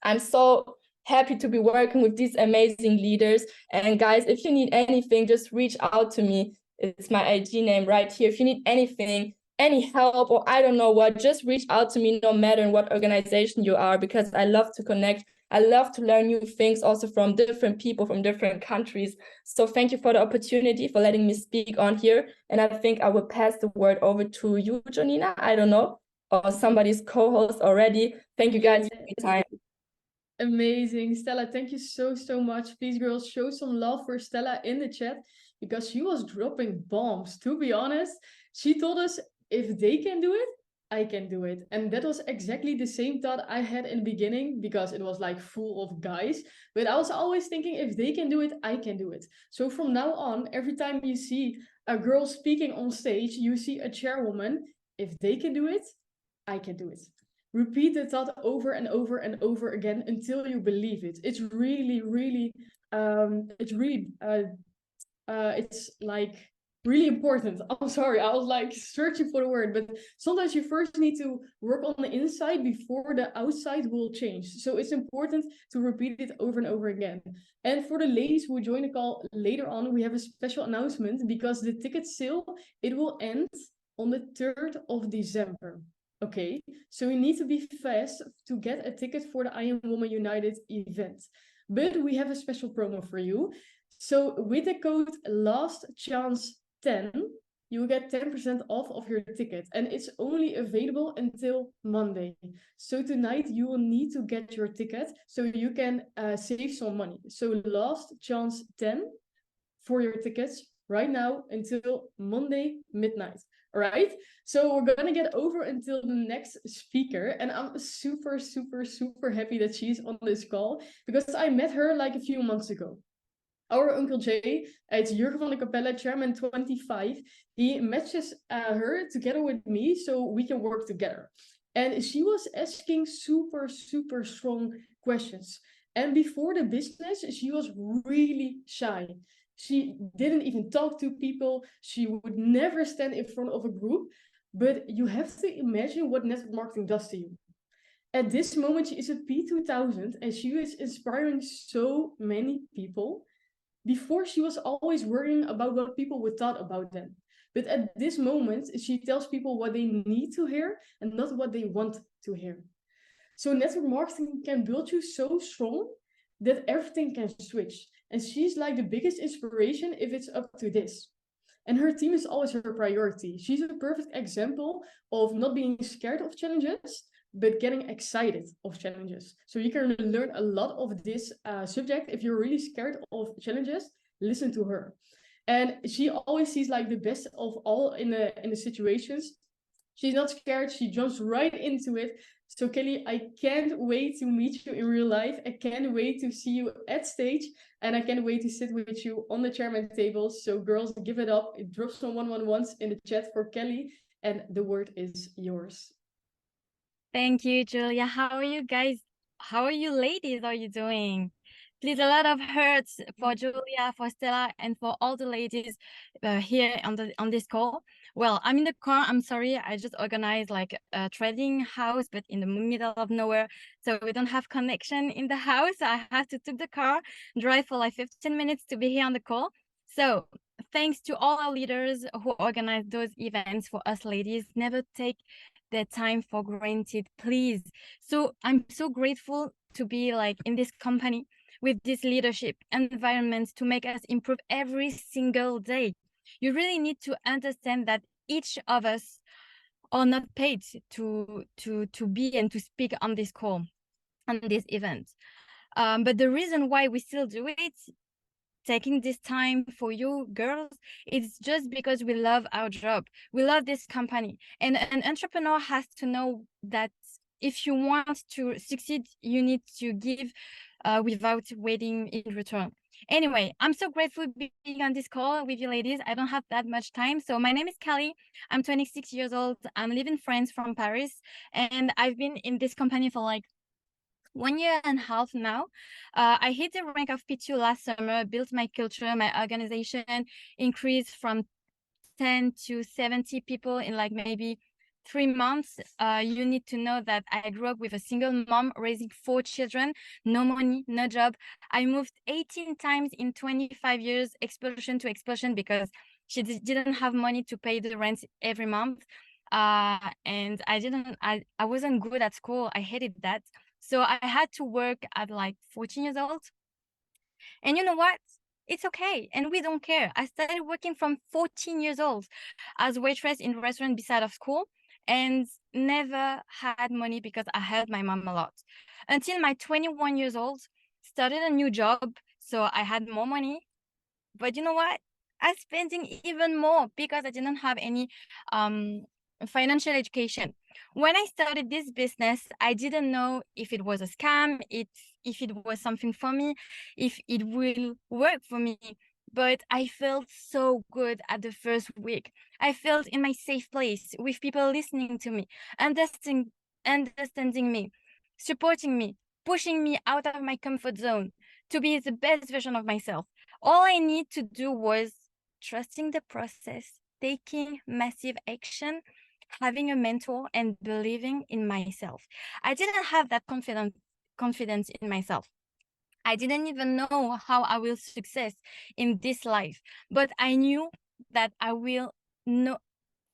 Speaker 4: I'm so happy to be working with these amazing leaders. And guys, if you need anything, just reach out to me. It's my IG name right here. If you need anything, any help, or I don't know what, just reach out to me, no matter in what organization you are, because I love to connect. I love to learn new things also from different people from different countries. So thank you for the opportunity, for letting me speak on here. And I think I will pass the word over to you, Jonina. I don't know, or somebody's co-host already. Thank you guys for your time.
Speaker 1: Amazing. Stella, thank you so much. Please, girls, show some love for Stella in the chat because she was dropping bombs. To be honest, she told us if they can do it, I can do it. And that was exactly the same thought I had in the beginning because it was like full of guys. But I was always thinking if they can do it, I can do it. So from now on, every time you see a girl speaking on stage, you see a chairwoman. If they can do it, I can do it. Repeat the thought over and over and over again until you believe it. It's really it's like really important. I'm sorry, I was like searching for the word, but sometimes you first need to work on the inside before the outside will change. So it's important to repeat it over and over again. And for the ladies who join the call later on, we have a special announcement because the ticket sale, it will end on the 3rd of December. Okay, so we need to be fast to get a ticket for the I Am Woman United event. But we have a special promo for you. So with the code LASTCHANCE10, you will get 10% off of your ticket. And it's only available until Monday. So tonight you will need to get your ticket so you can save some money. So LASTCHANCE10 for your tickets right now until Monday midnight. All right, so we're gonna get over until the next speaker, and I'm super happy that she's on this call because I met her like a few months ago. Our Uncle Jay, it's Jurgen van der Capelle, Chairman 25, he matches her together with me so we can work together. And she was asking super strong questions. And before the business, she was really shy. She didn't even talk to people. She would never stand in front of a group. But you have to imagine what network marketing does to you. At this moment, she is a P2000 and she is inspiring so many people. Before, she was always worrying about what people would thought about them. But at this moment, she tells people what they need to hear and not what they want to hear. So network marketing can build you so strong that everything can switch. And she's like the biggest inspiration if it's up to this. And her team is always her priority. She's a perfect example of not being scared of challenges, but getting excited of challenges. So you can learn a lot of this subject. If you're really scared of challenges, listen to her. And she always sees like the best of all in the situations. She's not scared. She jumps right into it. So Kelly, I can't wait to meet you in real life. I can't wait to see you at stage. And I can't wait to sit with you on the chairman table. So girls, give it up. Drop some 111s in the chat for Kelly. And the word is yours.
Speaker 5: Thank you, Julia. How are you guys? How are you ladies? Are you doing? Please, a lot of hearts for Julia, for Stella, and for all the ladies here on this call. Well, I'm in the car. I'm sorry. I just organized like a trading house, but in the middle of nowhere. So we don't have connection in the house. I have to take the car, drive for like 15 minutes to be here on the call. So thanks to all our leaders who organize those events for us ladies. Never take their time for granted, please. So I'm so grateful to be like in this company with this leadership environment to make us improve every single day. You really need to understand that each of us are not paid to be and to speak on this call, on this event. But the reason why we still do it, taking this time for you girls, it's just because we love our job. We love this company. And an entrepreneur has to know that if you want to succeed, you need to give without waiting in return. Anyway, I'm so grateful being on this call with you ladies. I don't have that much time. So my name is Kelly. I'm 26 years old. I'm living in France from Paris. And I've been in this company for like 1.5 years now. I hit the rank of P2 last summer, built my culture, my organization, increased from 10 to 70 people in like maybe 3 months. You need to know that I grew up with a single mom raising 4 children, no money, no job. I moved 18 times in 25 years, explosion to explosion, because she didn't have money to pay the rent every month. And I wasn't good at school. I hated that. So I had to work at like 14 years old. And you know what? It's okay. And we don't care. I started working from 14 years old as waitress in a restaurant beside of school and never had money because I helped my mom a lot. until my 21 years old, started a new job. So I had more money. But you know what? I was spending even more because I didn't have any financial education. When I started this business, I didn't know if it was a scam, if it was something for me, if it will work for me. But I felt so good at the first week. I felt in my safe place with people listening to me, understanding me, supporting me, pushing me out of my comfort zone to be the best version of myself. All I need to do was trusting the process, taking massive action, having a mentor, and believing in myself. I didn't have that confidence in myself. I didn't even know how I will success in this life, but I knew that I will. No,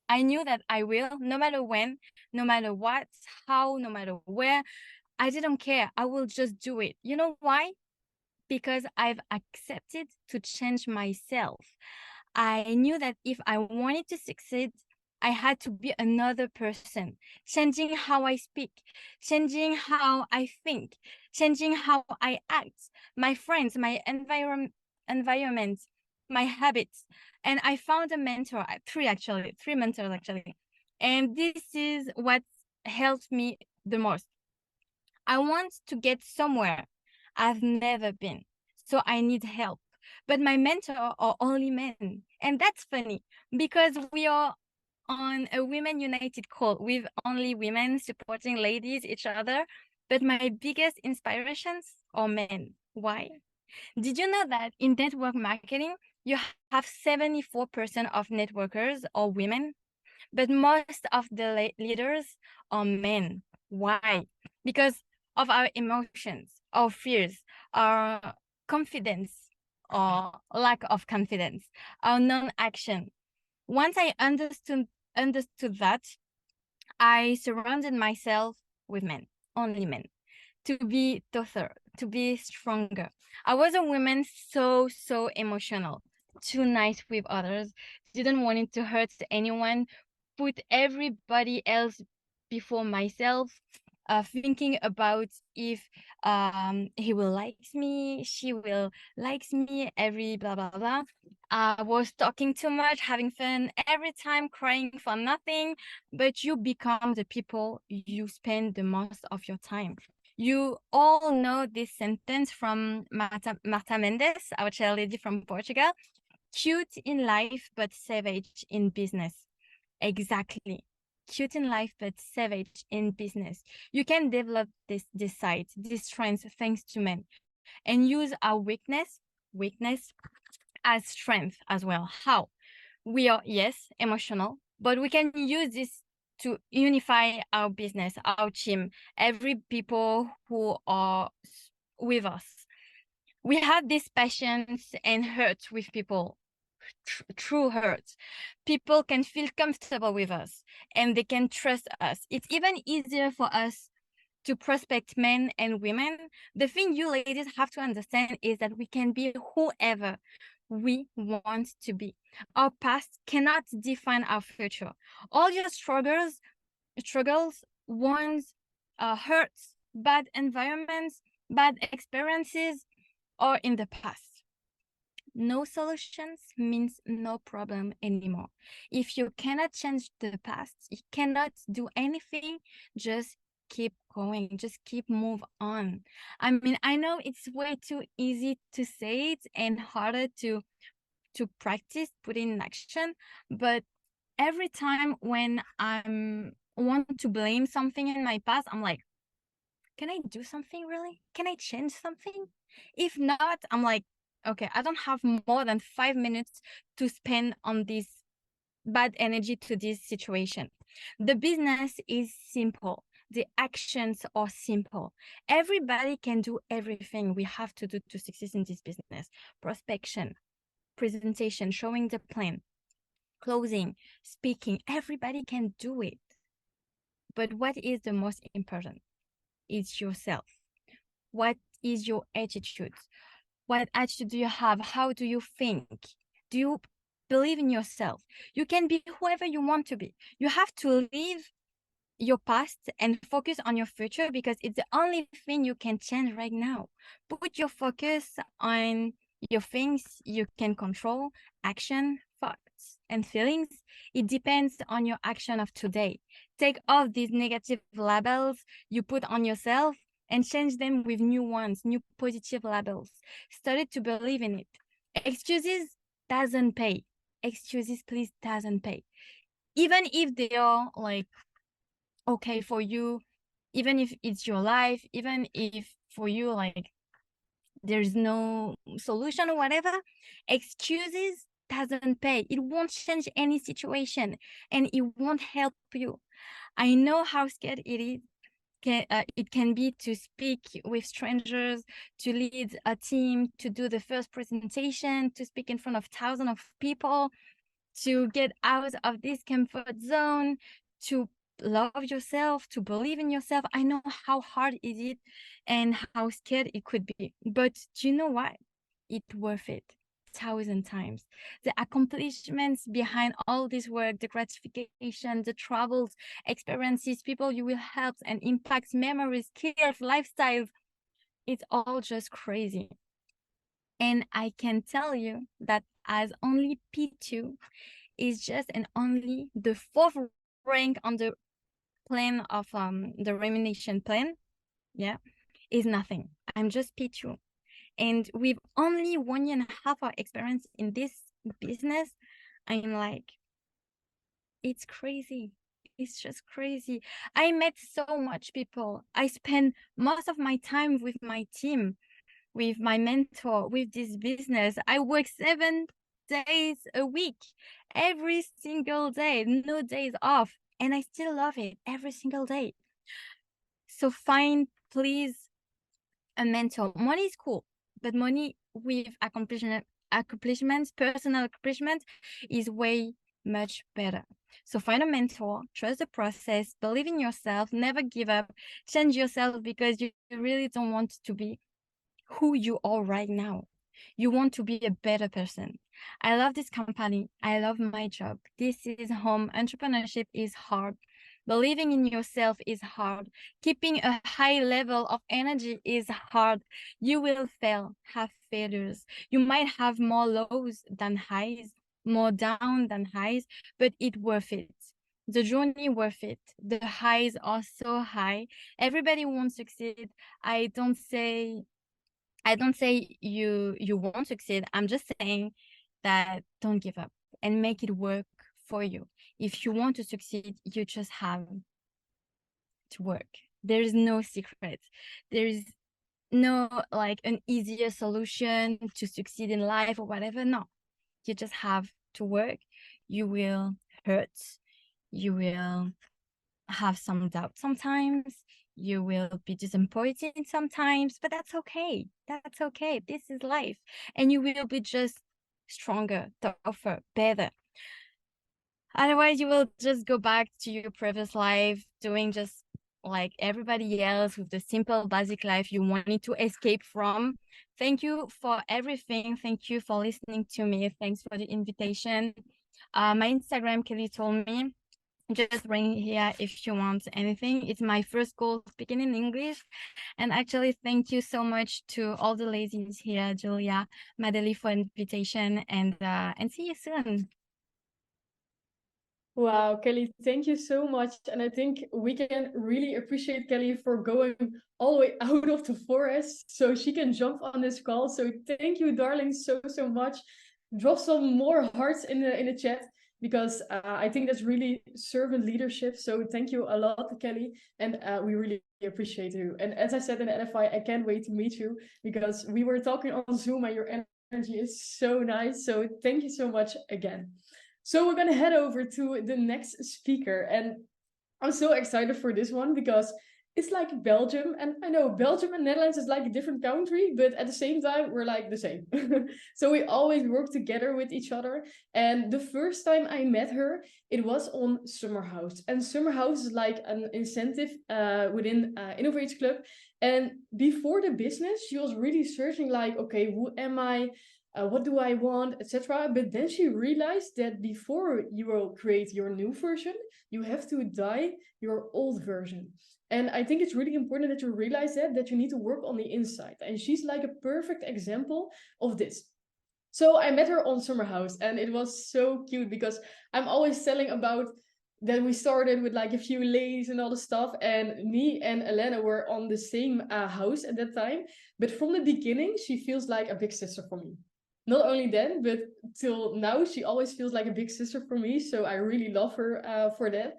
Speaker 5: I knew that I will, no matter when, no matter what, how, no matter where. I didn't care. I will just do it. You know why? Because I've accepted to change myself. I knew that if I wanted to succeed, I had to be another person, changing how I speak, changing how I think, changing how I act, my friends, my environment, my habits. And I found a mentor, three mentors actually. And this is what helped me the most. I want to get somewhere I've never been, so I need help. But my mentor are only men. And that's funny because we are on a Women United call with only women supporting ladies, each other. But my biggest inspirations are men. Why? Did you know that in network marketing, you have 74% of networkers are women, but most of the leaders are men? Why? Because of our emotions, our fears, our confidence or lack of confidence, our non-action. Once I understood that, I surrounded myself with men, only men, to be tougher, to be stronger. I was a woman so emotional, too nice with others, didn't want it to hurt anyone, put everybody else before myself, thinking about if he will like me, she will likes me, every blah blah blah. I was talking too much, having fun every time, crying for nothing. But you become the people you spend the most of your time. You all know this sentence from Marta Mendes, our cheerleader from Portugal. Cute in life, but savage in business. Exactly. Cute in life, but savage in business. You can develop this side, this strength, thanks to men, and use our weakness as strength as well. How? We are, yes, emotional, but we can use this to unify our business, our team, every people who are with us. We have this passions and hurt with people, true hurt. People can feel comfortable with us and they can trust us. It's even easier for us to prospect men and women. The thing you ladies have to understand is that we can be whoever we want to be. Our past cannot define our future. All your struggles, wounds, hurts, bad environments, bad experiences are in the past. No solutions means no problem anymore. If you cannot change the past, you cannot do anything, just keep going, just keep move on. I mean, I know it's way too easy to say it and harder to practice, put in action, but every time when I want to blame something in my past, I'm like, can I do something really? Can I change something? If not, I'm like, okay, I don't have more than 5 minutes to spend on this bad energy to this situation. The business is simple. The actions are simple. Everybody can do everything we have to do to succeed in this business. Prospection, presentation, showing the plan, closing, speaking, everybody can do it. But what is the most important? It's yourself. What is your attitude? What attitude do you have? How do you think? Do you believe in yourself? You can be whoever you want to be. You have to live your past and focus on your future, because it's the only thing you can change right now. Put your focus on your things you can control, action, thoughts, and feelings. It depends on your action of today. Take off these negative labels you put on yourself and change them with new ones, new positive labels. Start to believe in it. Excuses doesn't pay. Excuses, please, doesn't pay. Even if they are like okay for you, even if it's your life, even if for you like there's no solution or whatever, excuses doesn't pay. It won't change any situation and it won't help you. I know how scared it is. It can be to speak with strangers, to lead a team, to do the first presentation, to speak in front of thousands of people, to get out of this comfort zone, to love yourself, to believe in yourself. I know how hard is it and how scared it could be, but do you know what? It's worth it 1,000 times. The accomplishments behind all this work, the gratification, the travels, experiences, people you will help and impact, memories, skills, lifestyles, it's all just crazy. And I can tell you that as only P2 is just and only the 4th rank on the plan of the remuneration plan, yeah, is nothing. I'm just P2. And with only 1.5 years of experience in this business, I'm like, it's crazy. It's just crazy. I met so much people. I spend most of my time with my team, with my mentor, with this business. I work 7 days a week, every single day, no days off. And I still love it every single day. So find, please, a mentor. Money is cool, but money with accomplishments, personal accomplishments, is way much better. So find a mentor, trust the process, believe in yourself, never give up, change yourself, because you really don't want to be who you are right now. You want to be a better person. I love this company. I love my job. This is home. Entrepreneurship is hard. Believing in yourself is hard. Keeping a high level of energy is hard. You will fail, have failures. You might have more lows than highs, more down than highs, but it's worth it. The journey worth it. The highs are so high. Everybody wants to succeed. I don't say you won't succeed. I'm just saying that don't give up and make it work for you. If you want to succeed, you just have to work. There is no secret. There is no like an easier solution to succeed in life or whatever. No, you just have to work. You will hurt. You will have some doubt sometimes. You will be disappointed sometimes, but that's okay. That's okay. This is life. And you will be just stronger, tougher, better. Otherwise, you will just go back to your previous life, doing just like everybody else with the simple, basic life you wanted to escape from. Thank you for everything. Thank you for listening to me. Thanks for the invitation. My Instagram, Kelly told me, just ring here if you want anything. It's my first goal speaking in English. And actually, thank you so much to all the ladies here, Julia, Madeleine, for invitation, and see you soon.
Speaker 1: Wow, Kelly, thank you so much. And I think we can really appreciate Kelly for going all the way out of the forest so she can jump on this call. So thank you, darling, so much. Drop some more hearts in the chat, because I think that's really servant leadership. So thank you a lot, Kelly. And we really appreciate you. And as I said in the NFI, I can't wait to meet you, because we were talking on Zoom and your energy is so nice. So thank you so much again. So we're going to head over to the next speaker. And I'm so excited for this one, because it's like Belgium. And I know Belgium and Netherlands is like a different country, but at the same time, we're like the same. So we always work together with each other. And the first time I met her, it was on Summer House. And Summer House is like an incentive within Innovate Club. And before the business, she was really searching like, okay, who am I? what do I want, etc. But then she realized that before you will create your new version, you have to die your old version. And I think it's really important that you realize that you need to work on the inside. And she's like a perfect example of this. So I met her on Summer House, and it was so cute because I'm always telling about that we started with like a few ladies and all the stuff, and me and Elena were on the same house at that time. But from the beginning, she feels like a big sister for me. Not only then, but till now, she always feels like a big sister for me. So I really love her for that.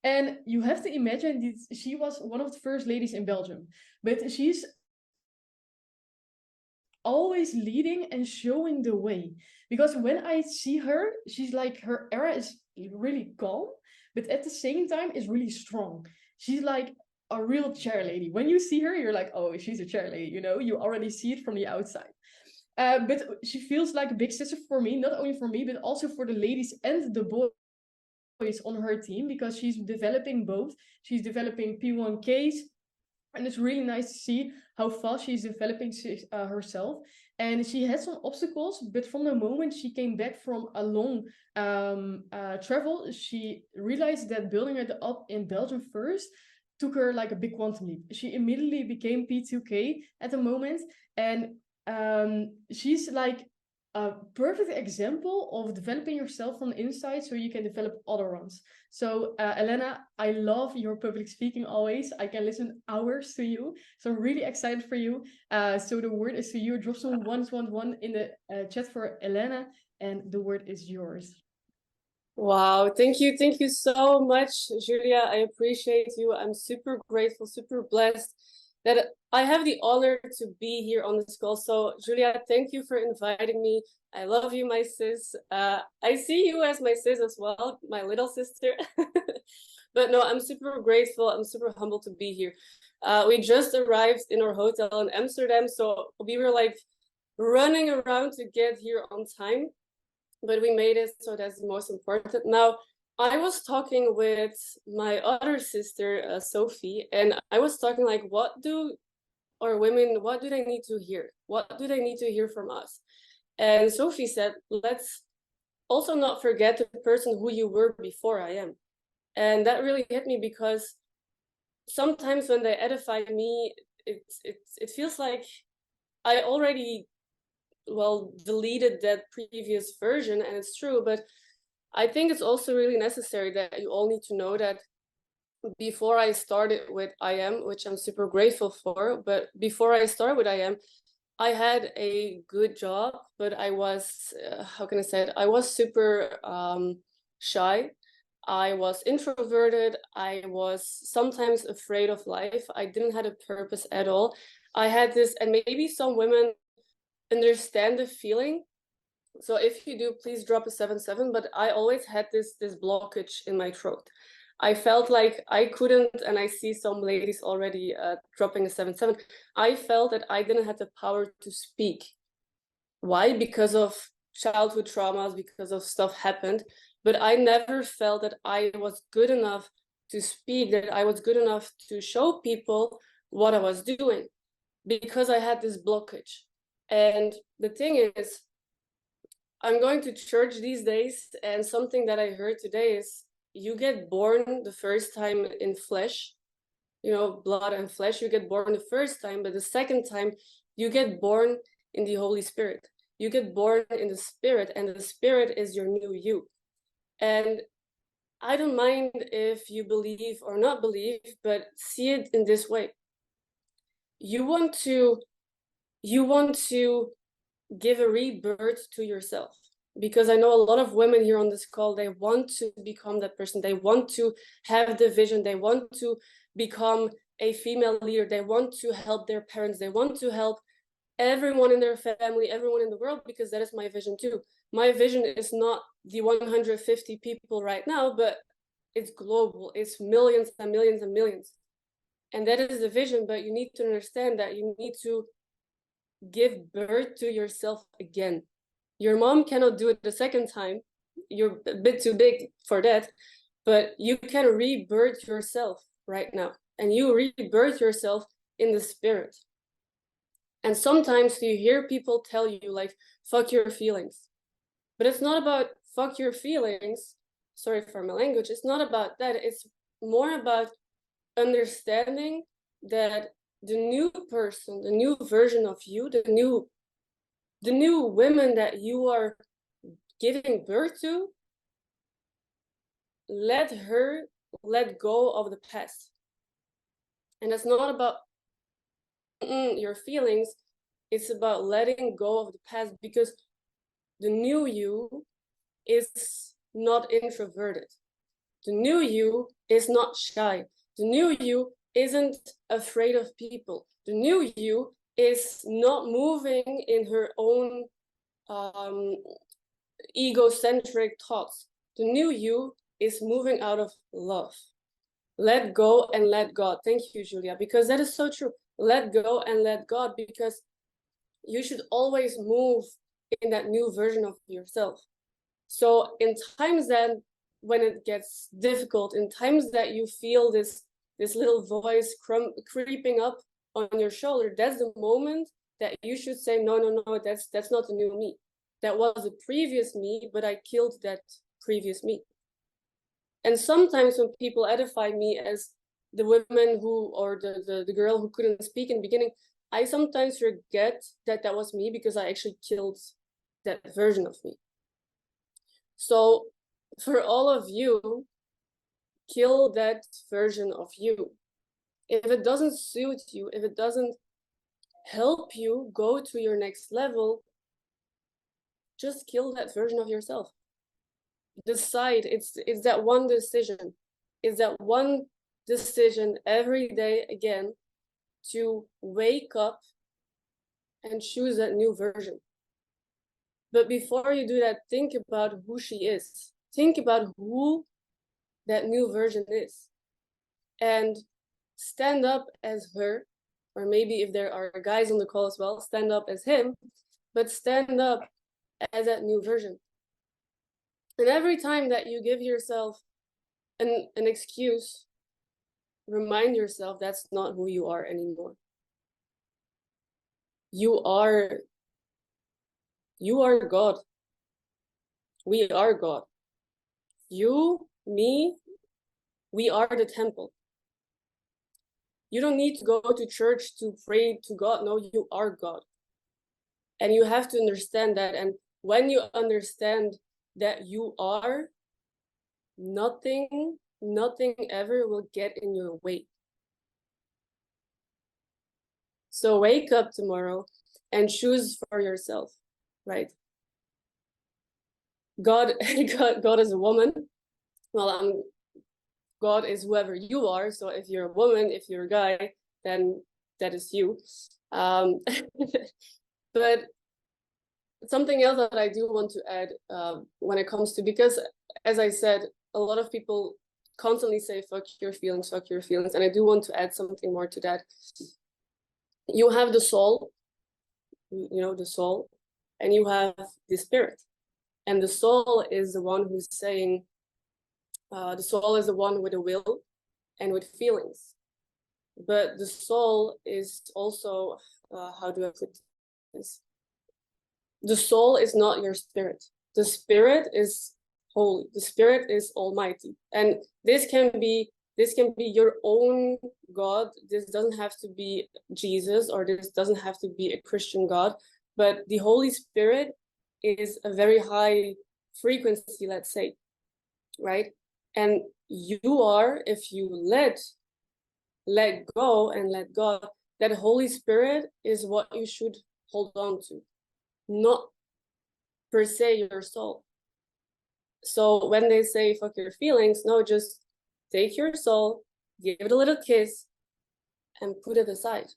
Speaker 1: And you have to imagine that she was one of the first ladies in Belgium, but she's always leading and showing the way. Because when I see her, she's like, her era is really calm, but at the same time is really strong. She's like a real chair lady. When you see her, you're like, oh, she's a chair lady, you know, you already see it from the outside. But she feels like a big sister for me, not only for me, but also for the ladies and the boys on her team, because she's developing both. She's developing P1Ks, and it's really nice to see how fast she's developing herself. And she had some obstacles, but from the moment she came back from a long travel, she realized that building it up in Belgium first took her like a big quantum leap. She immediately became P2K at the moment, and she's like a perfect example of developing yourself from the inside so you can develop other ones. So Elena, I love your public speaking always. I can listen hours to you. So I'm really excited for you. So the word is to you. Drop some 111 in the chat for Elena, and the word is yours.
Speaker 6: Wow, thank you so much, Julia. I appreciate you. I'm super grateful, super blessed that I have the honor to be here on this call. So Julia, thank you for inviting me. I love you, my sis. I see you as my sis as well, my little sister. But no, I'm super grateful. I'm super humbled to be here. We just arrived in our hotel in Amsterdam, so we were like running around to get here on time, but we made it, so that's the most important. Now, I was talking with my other sister, Sophie, and I was talking like, what do they need to hear? What do they need to hear from us? And Sophie said, let's also not forget the person who you were before I am. And that really hit me, because sometimes when they edify me, it feels like I already, well, deleted that previous version, and it's true, but I think it's also really necessary that you all need to know that before I started with I Am, which I'm super grateful for, but before I started with I Am, I had a good job, but I was, how can I say it? I was super shy. I was introverted. I was sometimes afraid of life. I didn't have a purpose at all. I had this, and maybe some women understand the feeling. So if you do, please drop a 7-7. But I always had this blockage in my throat. I felt like I couldn't, and I see some ladies already dropping a 7-7. I felt that I didn't have the power to speak. Why? Because of childhood traumas, because of stuff happened. But I never felt that I was good enough to speak, that I was good enough to show people what I was doing, because I had this blockage. And the thing is, I'm going to church these days, and something that I heard today is, you get born the first time in flesh, you know, blood and flesh, you get born the first time, but the second time you get born in the Holy Spirit. You get born in the Spirit, and the Spirit is your new you. And I don't mind if you believe or not believe, but see it in this way. You want to give a rebirth to yourself, because I know a lot of women here on this call, they want to become that person. They want to have the vision. They want to become a female leader. They want to help their parents. They want to help everyone in their family, everyone in the world, because that is my vision too. My vision is not the 150 people right now, but it's global. It's millions and millions and millions. And that is the vision, but you need to understand that you need to give birth to yourself again. Your mom cannot do it the second time. You're a bit too big for that, but you can rebirth yourself right now, and you rebirth yourself in the Spirit. And sometimes you hear people tell you like, fuck your feelings. But it's not about fuck your feelings. Sorry for my language. It's not about that. It's more about understanding that the new person, the new version of you, the new women that you are giving birth to, let her let go of the past. And it's not about your feelings, it's about letting go of the past, because the new you is not introverted. The new you is not shy. The new you isn't afraid of people. The new you is not moving in her own egocentric thoughts. The new you is moving out of love. Let go and let God. Thank you, Julia, because that is so true. Let go and let God, because you should always move in that new version of yourself. So in times then when it gets difficult, in times that you feel this little voice creeping up on your shoulder, that's the moment that you should say, no, that's not the new me. That was the previous me, but I killed that previous me. And sometimes when people edify me as the women who, or the girl who couldn't speak in the beginning, I sometimes forget that that was me, because I actually killed that version of me. So for all of you, kill that version of you. If it doesn't suit you, if it doesn't help you go to your next level, just kill that version of yourself. Decide. It's that one decision. It's that one decision every day again to wake up and choose that new version. But before you do that, think about who she is. Think about who that new version is. And stand up as her, or maybe if there are guys on the call as well, stand up as him, but stand up as that new version. And every time that you give yourself an excuse, remind yourself that's not who you are anymore. You are God. We are God. You, me, we are the temple. You don't need to go to church to pray to God. No, you are God. And you have to understand that. And when you understand that you are, nothing ever will get in your way. So wake up tomorrow and choose for yourself, right? God is a woman. Well, God is whoever you are. So if you're a woman, if you're a guy, then that is you. But something else that I do want to add when it comes to, because as I said, a lot of people constantly say, fuck your feelings, fuck your feelings. And I do want to add something more to that. You have the soul, the soul, and you have the spirit. And the soul is the one who's saying, the soul is the one with a will and with feelings. But the soul is also, how do I put this? The soul is not your spirit. The spirit is holy. The spirit is almighty. And this can be your own God. This doesn't have to be Jesus, or this doesn't have to be a Christian God. But the Holy Spirit is a very high frequency, let's say, right? And you are, if you let go and let God, that Holy Spirit is what you should hold on to, not per se your soul. So when they say fuck your feelings, no, just take your soul, give it a little kiss, and put it aside.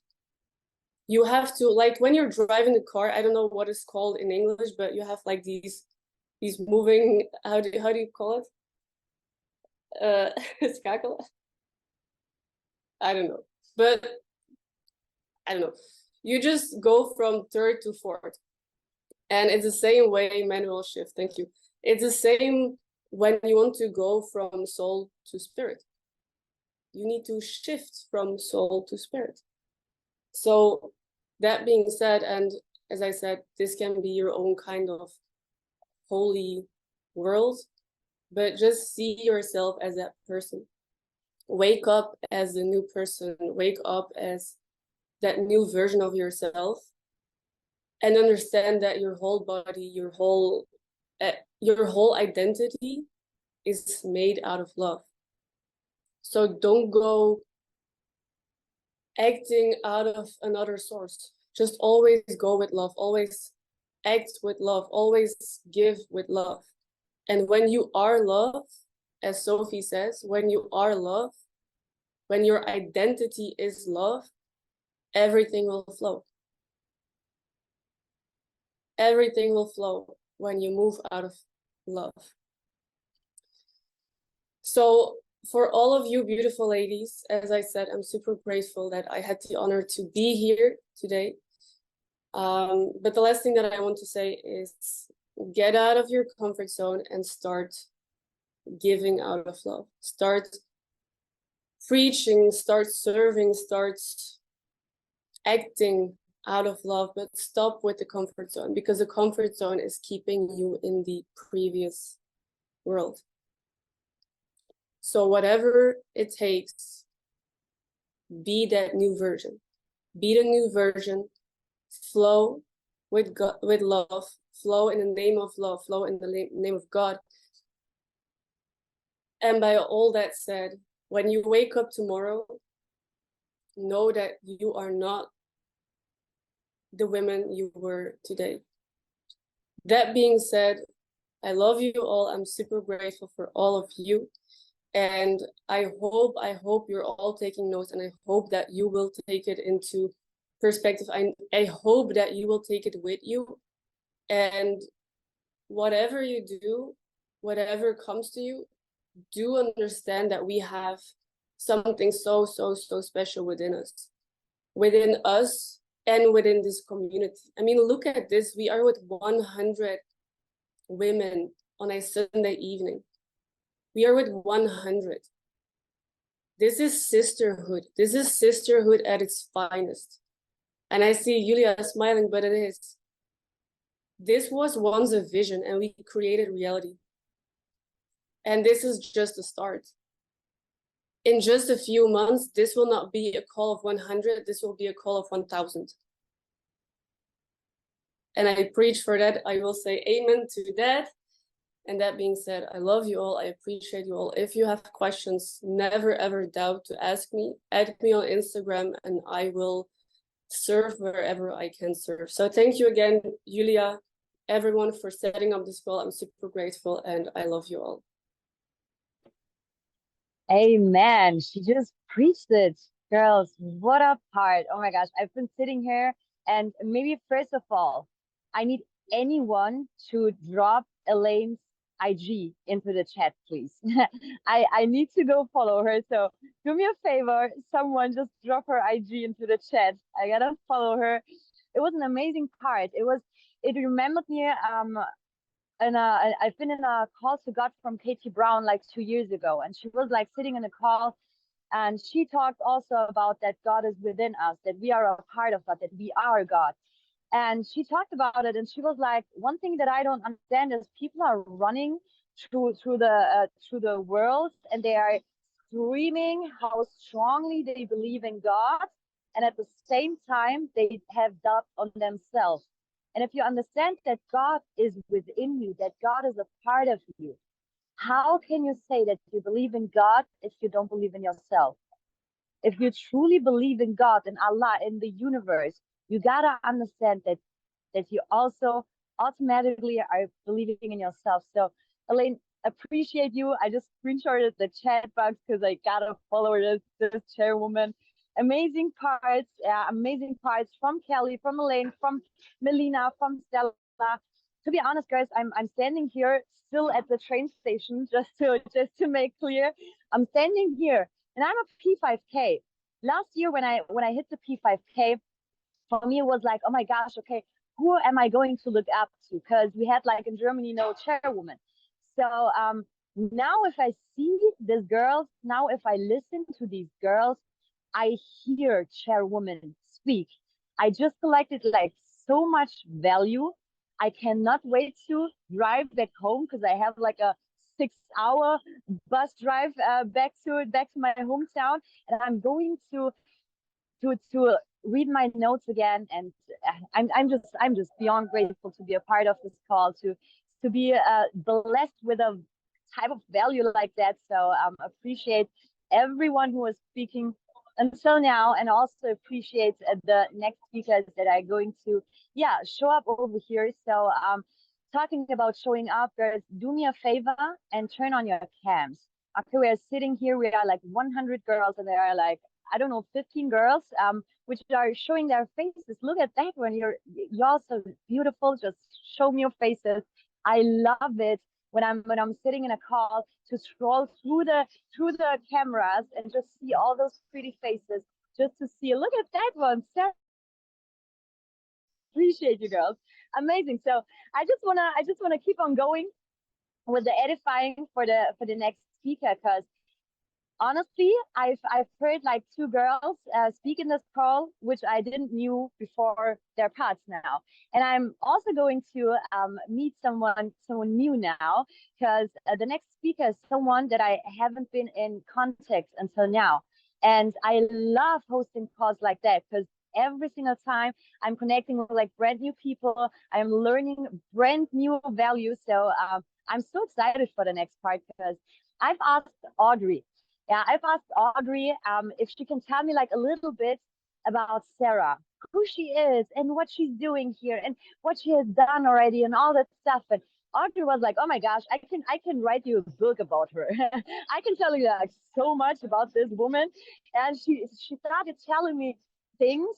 Speaker 6: You have to, like when you're driving the car, I don't know what it's called in English, but you have like these moving, how do you call it? Schakel? I don't know. But I don't know. You just go from third to fourth. And it's the same way manual shift. Thank you. It's the same when you want to go from soul to spirit. You need to shift from soul to spirit. So that being said, and as I said, this can be your own kind of holy world, but just see yourself as that person. Wake up as the new person, wake up as that new version of yourself, and understand that your whole body, your whole identity is made out of love. So don't go acting out of another source. Just always go with love, always act with love, always give with love. And when you are love, as Sophie says, when you are love, when your identity is love, everything will flow. Everything will flow when you move out of love. So for all of you beautiful ladies, as I said, I'm super grateful that I had the honor to be here today. But the last thing that I want to say is get out of your comfort zone and start giving out of love. Start preaching, start serving, start acting out of love, but stop with the comfort zone, because the comfort zone is keeping you in the previous world. So whatever it takes, be that new version. Be the new version. Flow with God, with love. Flow in the name of love. Flow in the name of God. And by all that said, when you wake up tomorrow, know that you are not the women you were today. That being said, I love you all. I'm super grateful for all of you. And I hope you're all taking notes, and I hope that you will take it into perspective. I hope that you will take it with you, and whatever you do, whatever comes to you, do understand that we have something so special within us and within this community. I mean, look at this. We are with 100 women on a Sunday evening. We are with 100. This is sisterhood. This is sisterhood at its finest. And I see Julia smiling, but it is. This was once a vision, and we created reality. And this is just a start. In just a few months, this will not be a call of 100. This will be a call of 1,000. And I preach for that. I will say amen to that. And that being said, I love you all. I appreciate you all. If you have questions, never ever doubt to ask me. Add me on Instagram, and I will serve wherever I can serve. So thank you again, Julia, everyone, for setting up this call. I'm super grateful, and I love you all.
Speaker 2: Amen. She just preached it. Girls, what a part. Oh my gosh. I've been sitting here, and maybe first of all, I need anyone to drop Elaine's IG into the chat, please. I need to go follow her. So do me a favor, someone just drop her IG into the chat. I gotta follow her. It was an amazing part. It remembered me and I've been in a call to God from Katie Brown like 2 years ago, and she was like sitting in a call, and she talked also about that God is within us, that we are a part of God, that we are God. And she talked about it, and she was like, one thing that I don't understand is people are running through the world, and they are screaming how strongly they believe in God, and at the same time they have doubt on themselves. And if you understand that God is within you, that God is a part of you, how can you say that you believe in God if you don't believe in yourself? If you truly believe in God, in Allah, in the universe, you gotta understand that you also automatically are believing in yourself. So, Elaine, appreciate you. I just screenshotted the chat box because I gotta follow this chairwoman. Amazing parts from Kelly, from Elaine, from Melina, from Stella. To be honest, guys, I'm standing here still at the train station, just to make clear. I'm standing here, and I'm a P5K. Last year when I hit the P5K, for me it was like, oh my gosh, okay, who am I going to look up to? Because we had like in Germany no chairwoman. So now if I see these girls, now if I listen to these girls, I hear chairwomen speak. I just collected like so much value. I cannot wait to drive back home because I have like a 6-hour bus drive back to my hometown, and I'm going to read my notes again. And I'm just beyond grateful to be a part of this call, to be blessed with a type of value like that. So appreciate everyone who was speaking until now, and also appreciate the next speakers that are going to show up over here. So talking about showing up, guys, do me a favor and turn on your cams. Okay, we are sitting here, we are like 100 girls, and there are like, I don't know, 15 girls which are showing their faces. Look at that one. You're so beautiful. Just show me your faces. I love it when I'm sitting in a call to scroll through the cameras and just see all those pretty faces, just to see, look at that one. Sarah, appreciate you girls. Amazing. So I just wanna keep on going with the edifying for the next speaker, because honestly, I've heard like 2 girls speak in this call, which I didn't knew before their parts now. And I'm also going to meet someone new now, because the next speaker is someone that I haven't been in contact until now. And I love hosting calls like that, because every single time I'm connecting with like brand new people, I'm learning brand new values. So I'm so excited for the next part, because I've asked Audrey if she can tell me like a little bit about Sarah, who she is and what she's doing here and what she has done already and all that stuff. And Audrey was like, oh my gosh, I can write you a book about her. I can tell you like so much about this woman. And she started telling me things.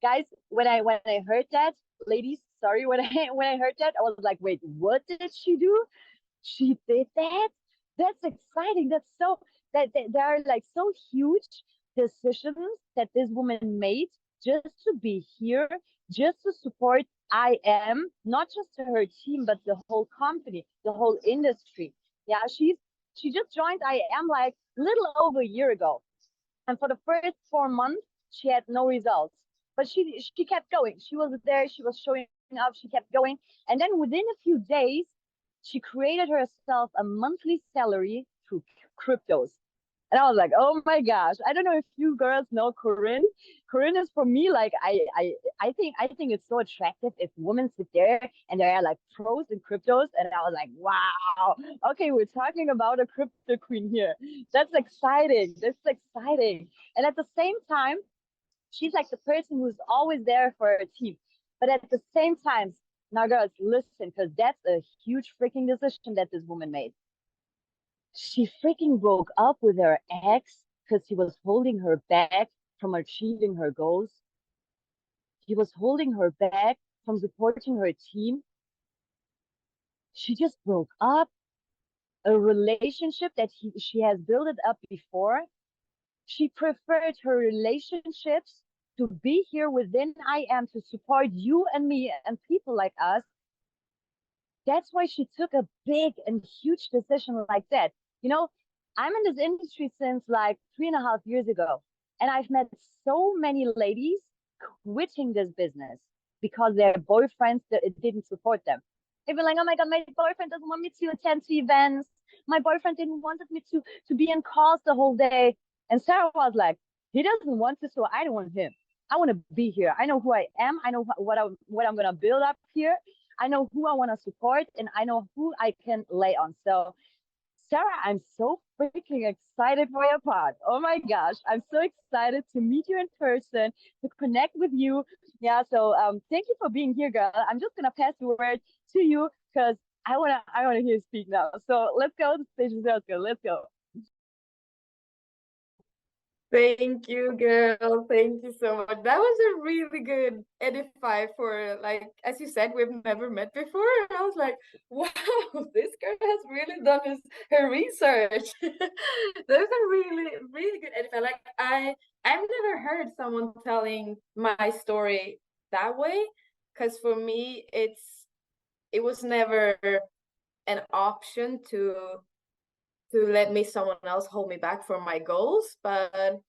Speaker 2: Guys, when I heard that, ladies, sorry, when I heard that, I was like, wait, what did she do? She did that? That's exciting. That's so that there are like so huge decisions that this woman made just to be here, just to support IM, not just to her team, but the whole company, the whole industry. Yeah, she just joined IM like little over a year ago. And for the first 4 months, she had no results. But she kept going. She was there, she was showing up, she kept going. And then within a few days, she created herself a monthly salary through cryptos. And I was like, oh my gosh, I don't know if you girls know Corinne. Corinne is for me like I think it's so attractive if women sit there and they are like pros in cryptos. And I was like, wow, okay, we're talking about a crypto queen here. That's exciting. That's exciting. And at the same time, she's like the person who's always there for her team. But at the same time, now girls, listen, because that's a huge freaking decision that this woman made. She freaking broke up with her ex because he was holding her back from achieving her goals. He was holding her back from supporting her team. She just broke up a relationship that she has built it up before. She preferred her relationships to be here within IM to support you and me and people like us. That's why she took a big and huge decision like that. You know, I'm in this industry since like 3.5 years ago, and I've met so many ladies quitting this business because their boyfriends didn't support them. They'd be like, oh my God, my boyfriend doesn't want me to attend to events. My boyfriend didn't want me to be in calls the whole day. And Sarah was like, he doesn't want to, so I don't want him. I want to be here. I know who I am. I know what I'm going to build up here. I know who I want to support, and I know who I can lay on. So Sarah, I'm so freaking excited for your part. Oh my gosh, I'm so excited to meet you in person, to connect with you. Yeah, so thank you for being here, girl. I'm just gonna pass the word to you because I wanna hear you speak now. So let's go. The stage is yours, girl. Let's go.
Speaker 4: Thank you, girl. Thank you so much. That was a really good edify for, like, as you said, we've never met before. And I was like, wow, this girl has really done her research. That's a really, really good edify. Like, I've never heard someone telling my story that way. Because for me, it was never an option to let someone else hold me back from my goals. But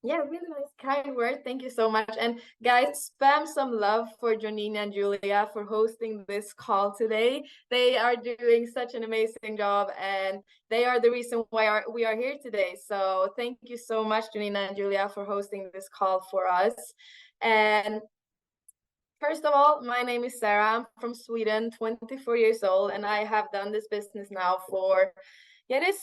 Speaker 4: Yeah, really nice, kind word. Thank you so much. And guys, spam some love for Jonina and Julia for hosting this call today. They are doing such an amazing job, and they are the reason why we are here today. So thank you so much, Jonina and Julia, for hosting this call for us. And first of all, my name is Sarah. I'm from Sweden, 24 years old, and I have done this business now for, yeah, it is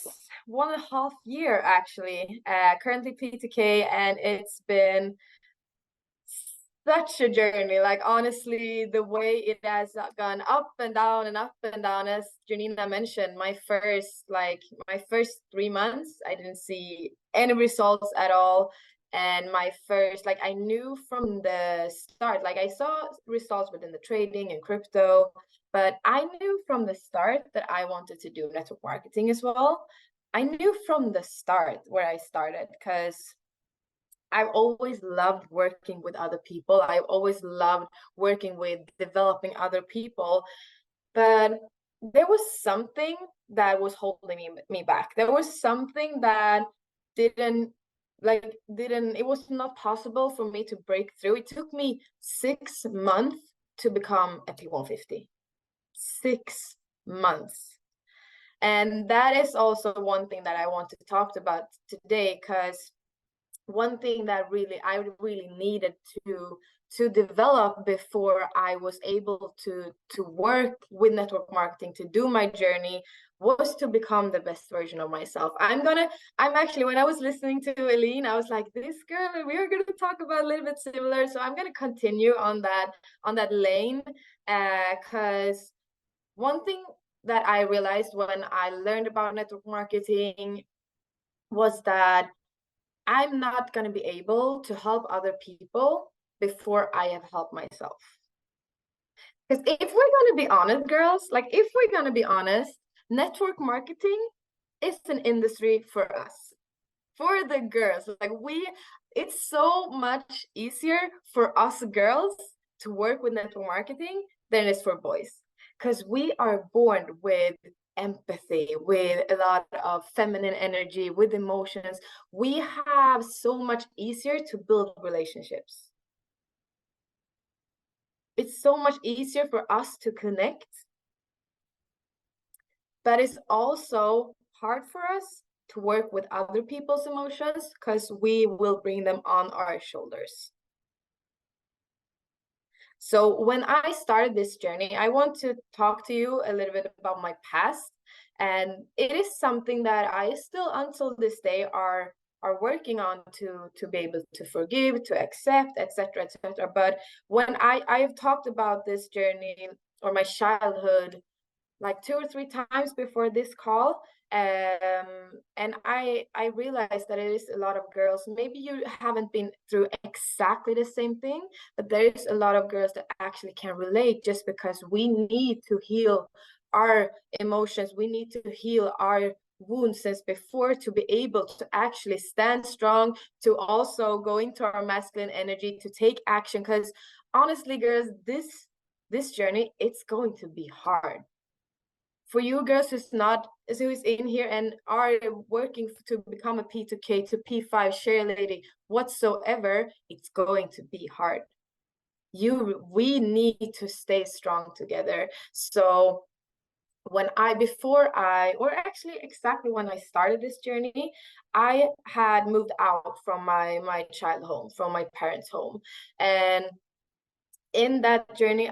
Speaker 4: 1.5 years actually. Currently PTK, and it's been such a journey. Like honestly, the way it has gone up and down and up and down, as Janina mentioned, my first 3 months, I didn't see any results at all. And my first, like I knew from the start, like I saw results within the trading and crypto, but I knew from the start that I wanted to do network marketing as well. I knew from the start where I started, because I've always loved working with other people. I've always loved working with developing other people. But there was something that was holding me back. There was something that it was not possible for me to break through. It took me 6 months to become a P150. 6 months. And that is also one thing that I want to talk about today, because one thing that I really needed to develop before I was able to work with network marketing, to do my journey, was to become the best version of myself. I'm actually, when I was listening to Eileen, I was like, this girl, we are gonna talk about a little bit similar. So I'm gonna continue on that lane, because one thing that I realized when I learned about network marketing was that I'm not going to be able to help other people before I have helped myself. Because if we're going to be honest, girls, like if we're going to be honest, network marketing is an industry for us, for the girls. Like it's so much easier for us girls to work with network marketing than it is for boys. Because we are born with empathy, with a lot of feminine energy, with emotions. We have so much easier to build relationships. It's so much easier for us to connect, but it's also hard for us to work with other people's emotions, because we will bring them on our shoulders. So when I started this journey, I want to talk to you a little bit about my past. And it is something that I still, until this day, are working on to be able to forgive, to accept, etc., etc. But when I've talked about this journey or my childhood like 2 or 3 times before this call, and I realized that it is a lot of girls. Maybe you haven't been through exactly the same thing, but there is a lot of girls that actually can relate, just because we need to heal our emotions. We need to heal our wounds since before to be able to actually stand strong, to also go into our masculine energy, to take action. Because honestly, girls, this journey, it's going to be hard. For you girls who's in here and are working to become a P2K to P5 share lady whatsoever, it's going to be hard. We need to stay strong together. So when exactly when I started this journey, I had moved out from my child home, from my parents' home. And in that journey,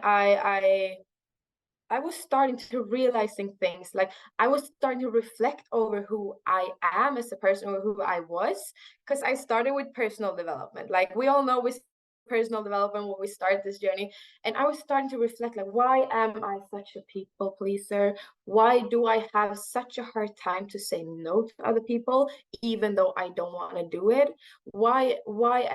Speaker 4: I was starting to realizing things. Like I was starting to reflect over who I am as a person, or who I was, because I started with personal development. Like we all know, with personal development when we start this journey, and I was starting to reflect, like, why am I such a people pleaser? Why do I have such a hard time to say no to other people, even though I don't want to do it? Why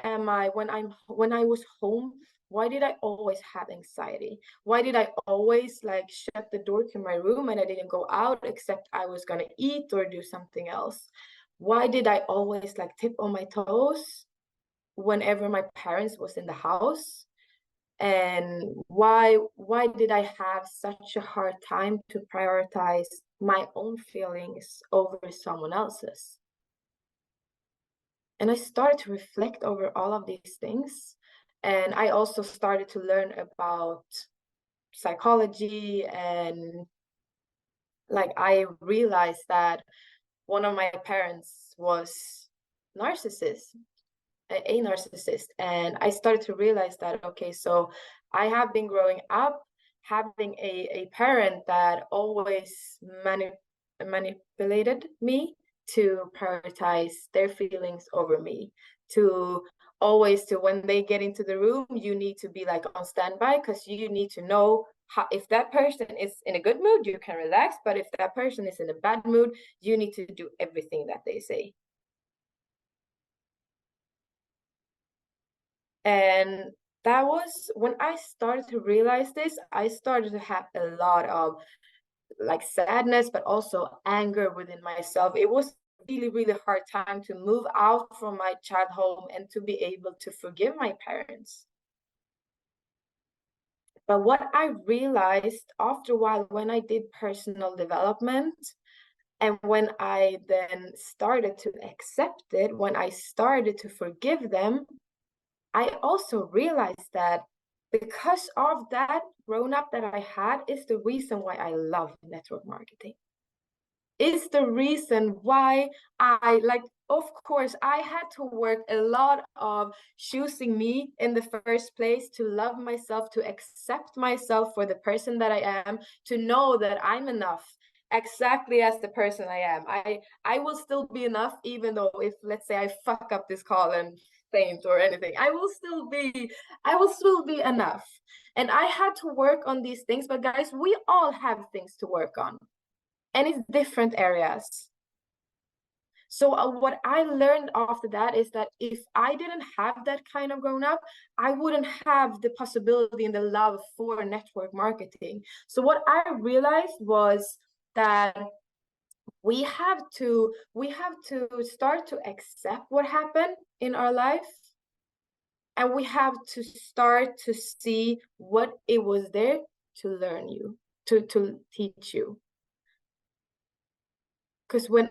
Speaker 4: am I, when I was home, why did I always have anxiety? Why did I always like shut the door to my room and I didn't go out except I was gonna eat or do something else? Why did I always like tip on my toes whenever my parents was in the house? And why did I have such a hard time to prioritize my own feelings over someone else's?
Speaker 7: And I started to reflect over all of these things. And I also started to learn about psychology, and like I realized that one of my parents was narcissist, a narcissist. And I started to realize that, okay, so I have been growing up having a parent that always manipulated me to prioritize their feelings over me, to always, to when they get into the room, you need to be like on standby, because you need to know how, if that person is in a good mood, you can relax, but if that person is in a bad mood, you need to do everything that they say. And that was when I started to realize this. I started to have a lot of like sadness, but also anger within myself. It was really, really hard time to move out from my child home and to be able to forgive my parents. But what I realized after a while, when I did personal development, and when I then started to accept it, when I started to forgive them, I also realized that because of that grown up that I had is the reason why I love network marketing. Is the reason why I like, of course, I had to work a lot of choosing me in the first place, to love myself, to accept myself for the person that I am, to know that I'm enough exactly as the person I am. I will still be enough, even though if, let's say, I fuck up this call and faint or anything, I will still be enough. And I had to work on these things. But guys, we all have things to work on, and it's different areas. So what I learned after that is that if I didn't have that kind of grown up, I wouldn't have the possibility and the love for network marketing. So what I realized was that we have to start to accept what happened in our life, and we have to start to see what it was there to learn you, to teach you. Because when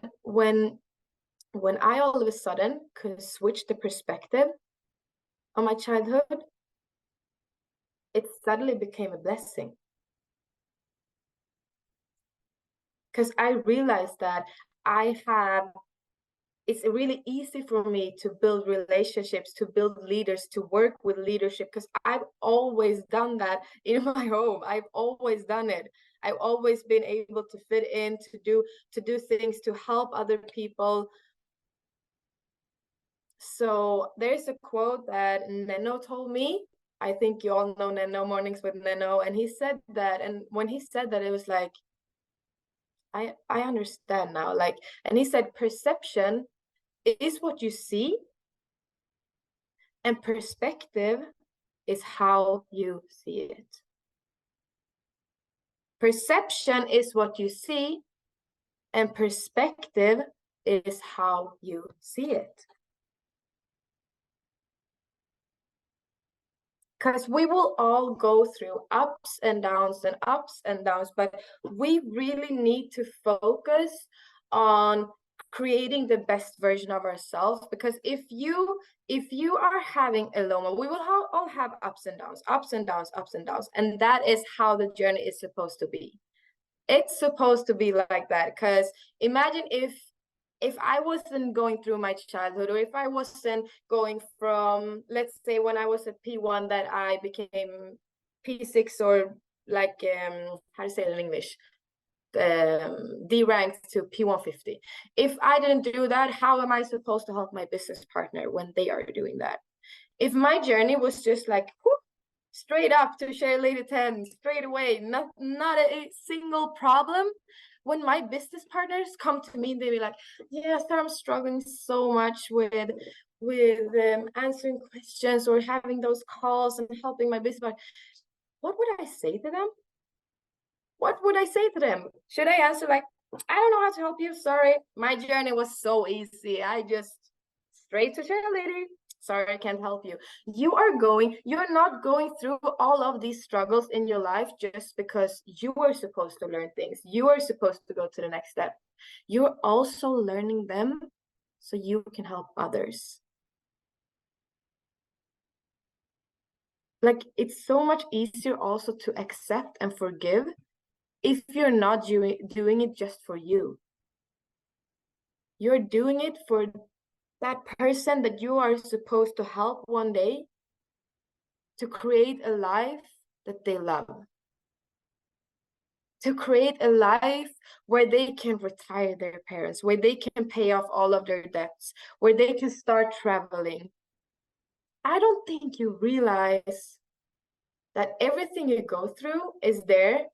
Speaker 7: I all of a sudden could switch the perspective on my childhood, it suddenly became a blessing. Because I realized that it's really easy for me to build relationships, to build leaders, to work with leadership, because I've always done that in my home. I've always done it. I've always been able to fit in, to do things, to help other people. So there's a quote that Neno told me. I think you all know Neno, Mornings with Neno, and he said that, and when he said that, it was like, I understand now. Like, and he said, perception is what you see, and perspective is how you see it. Perception is what you see, and perspective is how you see it. Because we will all go through ups and downs, but we really need to focus on creating the best version of ourselves. Because if you are having a low moment, we will all have ups and downs, and that is how the journey is supposed to be. It's supposed to be like that. Because imagine if I wasn't going through my childhood, or if I wasn't going from, let's say, when I was at P1, that I became P6, or like, how to say it in English, D ranked to P150. If I didn't do that, how am I supposed to help my business partner when they are doing that? If my journey was just like, whoop, straight up to share lady 10, straight away, not a single problem, when my business partners come to me, they be like, yes, I'm struggling so much with answering questions or having those calls and helping my business partner. What would I say to them? What would I say to them? Should I answer like, I don't know how to help you, sorry, my journey was so easy, I just straight to share lady, sorry, I can't help you. You're not going through all of these struggles in your life just because you were supposed to learn things. You are supposed to go to the next step. You're also learning them so you can help others. Like, it's so much easier also to accept and forgive if you're not doing it just for you. You're doing it for that person that you are supposed to help one day to create a life that they love. To create a life where they can retire their parents, where they can pay off all of their debts, where they can start traveling. I don't think you realize that everything you go through is there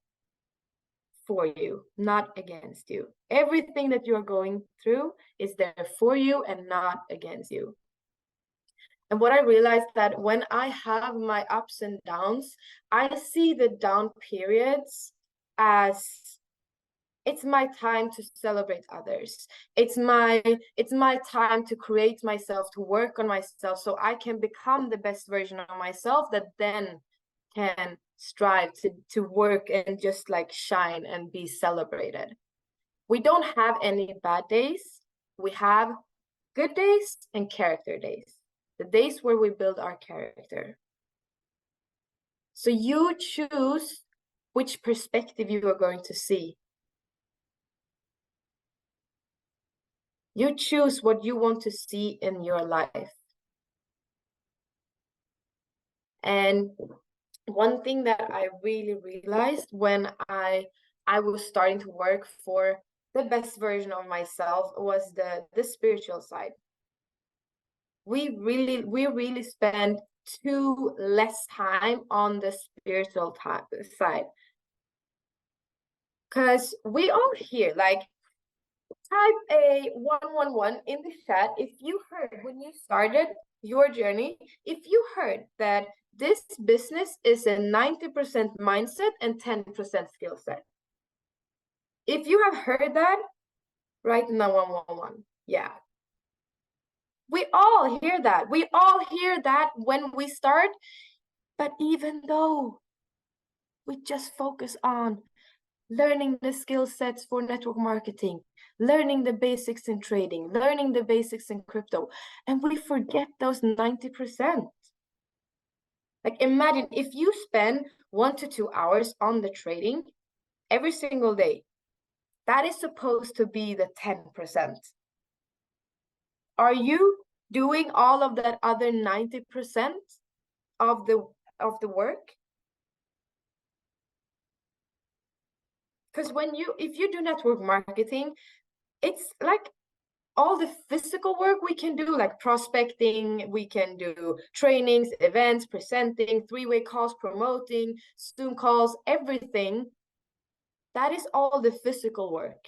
Speaker 7: for you, not against you. Everything that you are going through is there for you and not against you. And what I realized that when I have my ups and downs, I see the down periods as it's my time to celebrate others. It's my time to create myself, to work on myself, so I can become the best version of myself that then can strive to work and just like shine and be celebrated. We don't have any bad days. We have good days and character days. The days where we build our character. So you choose which perspective you are going to see. You choose what you want to see in your life. And one thing that I really realized when I was starting to work for the best version of myself was the spiritual side. We really spend too less time on the spiritual side. Because we all hear, like, type a 111 in the chat if you heard when you started your journey, if you heard that this business is a 90% mindset and 10% skill set. If you have heard that, write in the 111. Yeah. We all hear that. We all hear that when we start. But even though we just focus on learning the skill sets for network marketing, learning the basics in trading, learning the basics in crypto, and we forget those 90%. Like, imagine if you spend 1 to 2 hours on the trading every single day, that is supposed to be the 10%. Are you doing all of that other 90% of the work? Because if you do network marketing, it's like all the physical work we can do, like prospecting, we can do trainings, events, presenting, three-way calls, promoting, Zoom calls, everything. That is all the physical work.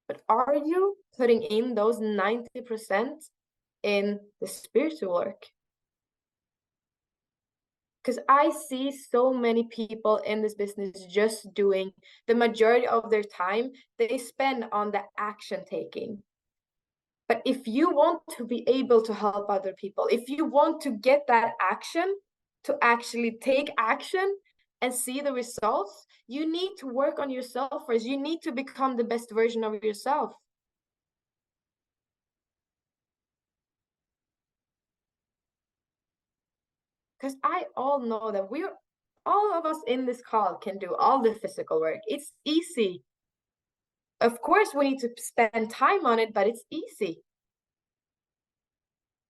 Speaker 7: But are you putting in those 90% in the spiritual work? Because I see so many people in this business just doing the majority of their time, they spend on the action taking. But if you want to be able to help other people, if you want to get that action, to actually take action and see the results, you need to work on yourself first. You need to become the best version of yourself. Because I all know that all of us in this call can do all the physical work. It's easy. Of course, we need to spend time on it, but it's easy.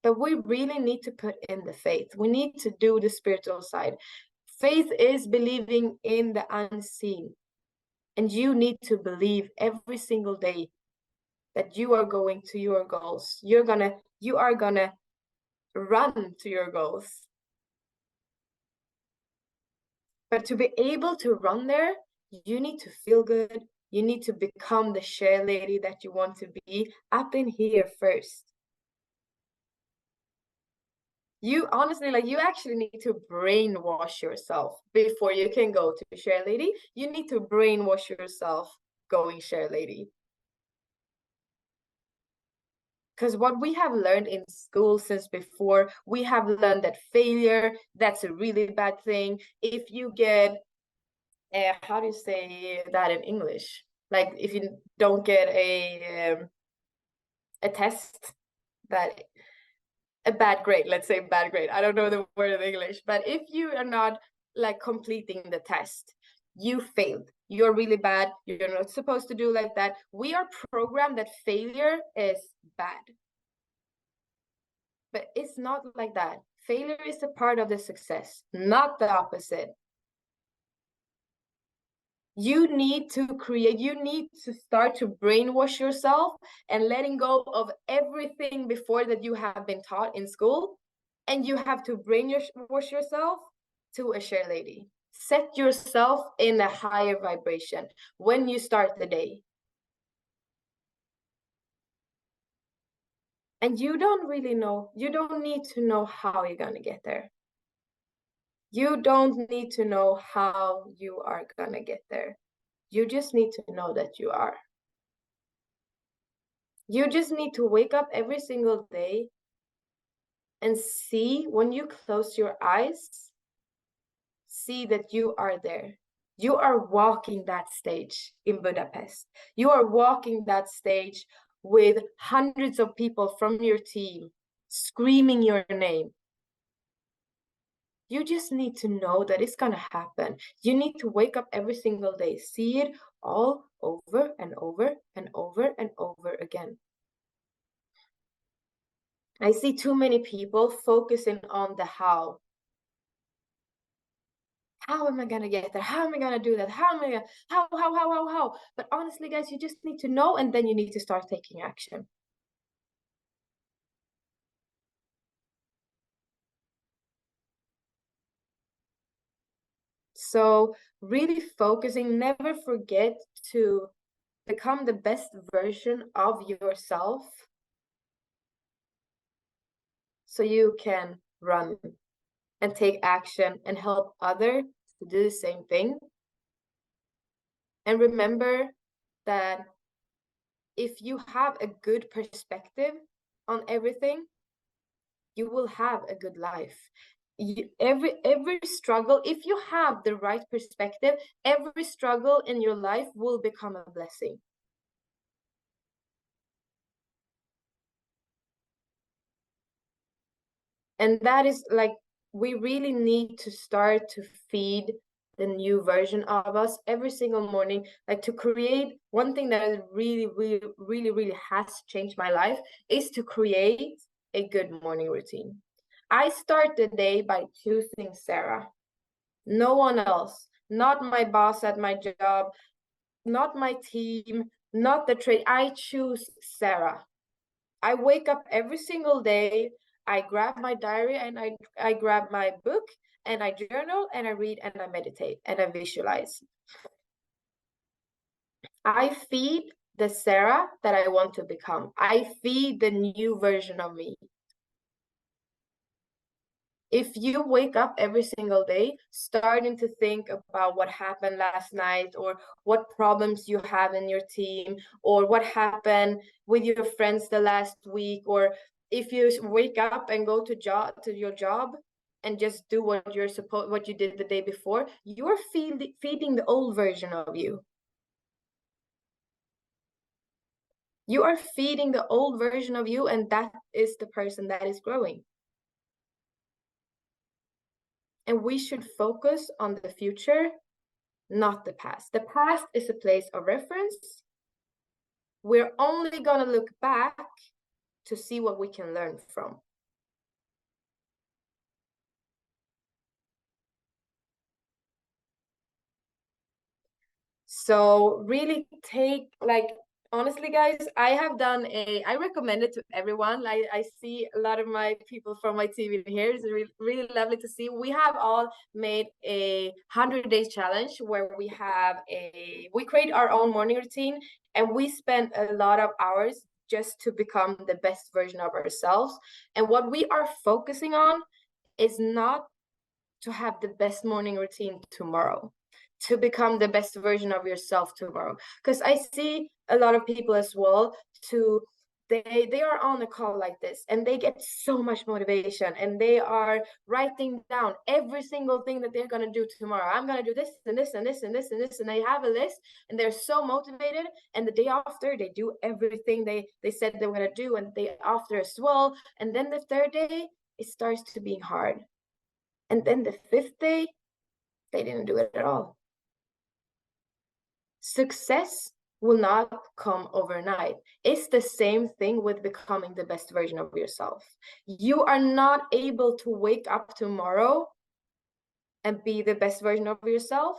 Speaker 7: But we really need to put in the faith. We need to do the spiritual side. Faith is believing in the unseen. And you need to believe every single day that you are going to your goals. You are gonna run to your goals. But to be able to run there, you need to feel good. You need to become the share lady that you want to be up in here first. You honestly, like, you actually need to brainwash yourself before you can go to share lady. You need to brainwash yourself going share lady. Because what we have learned in school since before, we have learned that failure, that's a really bad thing. If you get, how do you say that in English? Like, if you don't get a test, that a bad grade, let's say bad grade, I don't know the word in English, but if you are not like completing the test, you failed, you're really bad, you're not supposed to do like that. We are programmed that failure is bad, but it's not like that. Failure is a part of the success, not the opposite. You need to start to brainwash yourself and letting go of everything before that you have been taught in school. And you have to brainwash yourself to a cheerleader. Set yourself in a higher vibration when you start the day. And you don't really know, you don't need to know how you're going to get there. You don't need to know how you are going to get there. You just need to know that you are. You just need to wake up every single day and see, when you close your eyes, see that you are there. You are walking that stage in Budapest. You are walking that stage with hundreds of people from your team screaming your name. You just need to know that it's going to happen. You need to wake up every single day, see it all over and over and over and over again. I see too many people focusing on the how. How am I going to get there? How am I going to do that? How am I going to, how? But honestly, guys, you just need to know, and then you need to start taking action. So really focusing, never forget to become the best version of yourself so you can run and take action and help others to do the same thing. And remember that if you have a good perspective on everything, you will have a good life. Every struggle, if you have the right perspective, every struggle in your life will become a blessing. And that is like, we really need to start to feed the new version of us every single morning. Like, to create one thing that really has changed my life is to create a good morning routine. I start the day by choosing Sarah, no one else, not my boss at my job, not my team, not the trade. I choose Sarah. I wake up every single day, I grab my diary and I grab my book and I journal and I read and I meditate and I visualize. I feed the Sarah that I want to become. I feed the new version of me. If you wake up every single day starting to think about what happened last night, or what problems you have in your team, or what happened with your friends the last week, or if you wake up and go to your job and just do what you did the day before, you're feeding the old version of you. You are feeding the old version of you, and that is the person that is growing. And we should focus on the future, not the past. The past is a place of reference. We're only going to look back to see what we can learn from. So really take, like, honestly, guys, I recommend it to everyone. Like, I see a lot of my people from my team in here. It's really lovely to see. We have all made a 100-day challenge where we create our own morning routine, and we spend a lot of hours just to become the best version of ourselves. And what we are focusing on is not to have the best morning routine tomorrow, to become the best version of yourself tomorrow. Because I see a lot of people as well to they are on a call like this and they get so much motivation and they are writing down every single thing that they're going to do tomorrow. I'm going to do this and this and this and this and this, and they have a list and they're so motivated, and the day after they do everything they said they were going to do, and the day after as well, and then the third day it starts to be hard, and then the fifth day they didn't do it at all. Success will not come overnight. It's the same thing with becoming the best version of yourself. You are not able to wake up tomorrow and be the best version of yourself.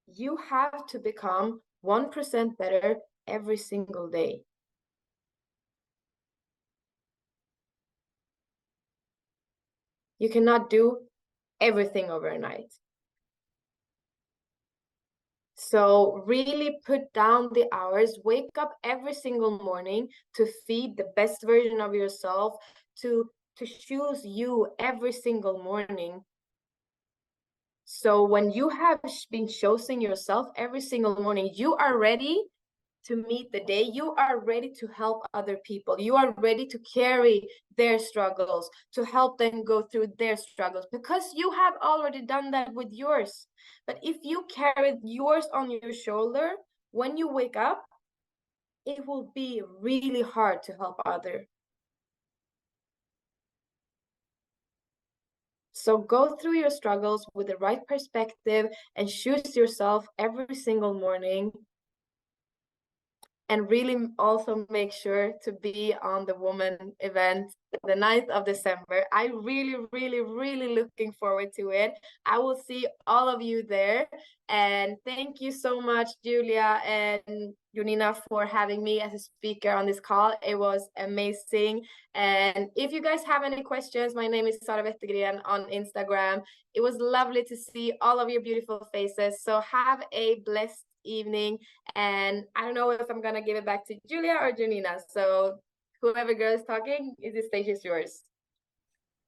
Speaker 7: You have to become 1% better every single day. You cannot do everything overnight. So really put down the hours, wake up every single morning to feed the best version of yourself, to choose you every single morning. So when you have been choosing yourself every single morning, you are ready to meet the day. You are ready to help other people. You are ready to carry their struggles, to help them go through their struggles, because you have already done that with yours. But if you carry yours on your shoulder, when you wake up, it will be really hard to help others. So go through your struggles with the right perspective and choose yourself every single morning. And really also make sure to be on the woman event the 9th of December. I really looking forward to it. I will see all of you there. And thank you so much, Julia and Jonina, for having me as a speaker on this call. It was amazing. And if you guys have any questions, my name is Sara Wettergren on Instagram. It was lovely to see all of your beautiful faces. So have a blessed evening, and I don't know if I'm gonna give it back to Julia or Jonina, so whoever girl is talking, the stage is yours.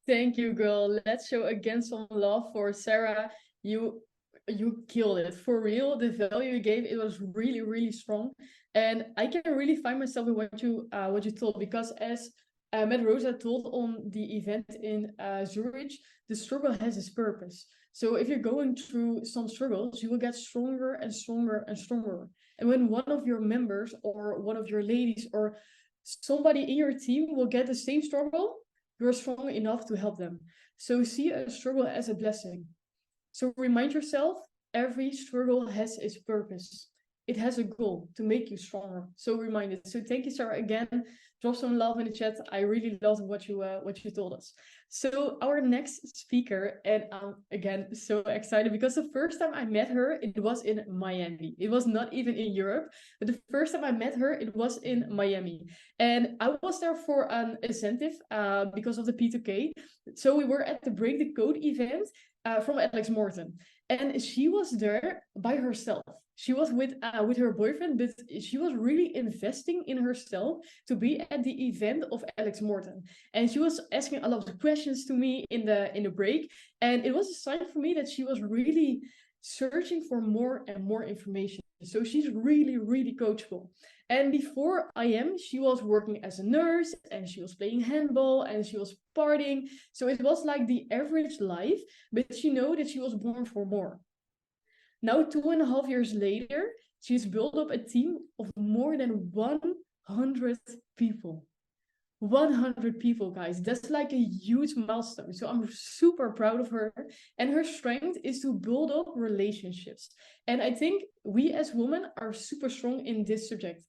Speaker 1: Thank you, girl. Let's show again some love for Sarah. You killed it for real. The value you gave, it was really strong, and I can really find myself in what you told, because as Matt Rosa told on the event in Zurich, the struggle has its purpose. So if you're going through some struggles, you will get stronger and stronger and stronger. And when one of your members or one of your ladies or somebody in your team will get the same struggle, you're strong enough to help them. So see a struggle as a blessing. So remind yourself, every struggle has its purpose. It has a goal to make you stronger. So remind it. So thank you, Sarah, again. Drop some love in the chat. I really loved what you told us. So our next speaker, and I'm again so excited because the first time I met her, it was in Miami. It was not even in Europe, but the first time I met her, it was in Miami. And I was there for an incentive because of the P2K. So we were at the Break the Code event from Alex Morton. And she was there by herself. She was with her boyfriend, but she was really investing in herself to be at the event of Alex Morton. And she was asking a lot of questions to me in the break. And it was a sign for me that she was really searching for more and more information. So she's really coachable. And before IM, she was working as a nurse, and she was playing handball, and she was partying. So it was like the average life, but she knew that she was born for more. Now, 2.5 years later, she's built up a team of more than 100 people. 100 people, guys. That's like a huge milestone. So I'm super proud of her. And her strength is to build up relationships. And I think we as women are super strong in this subject,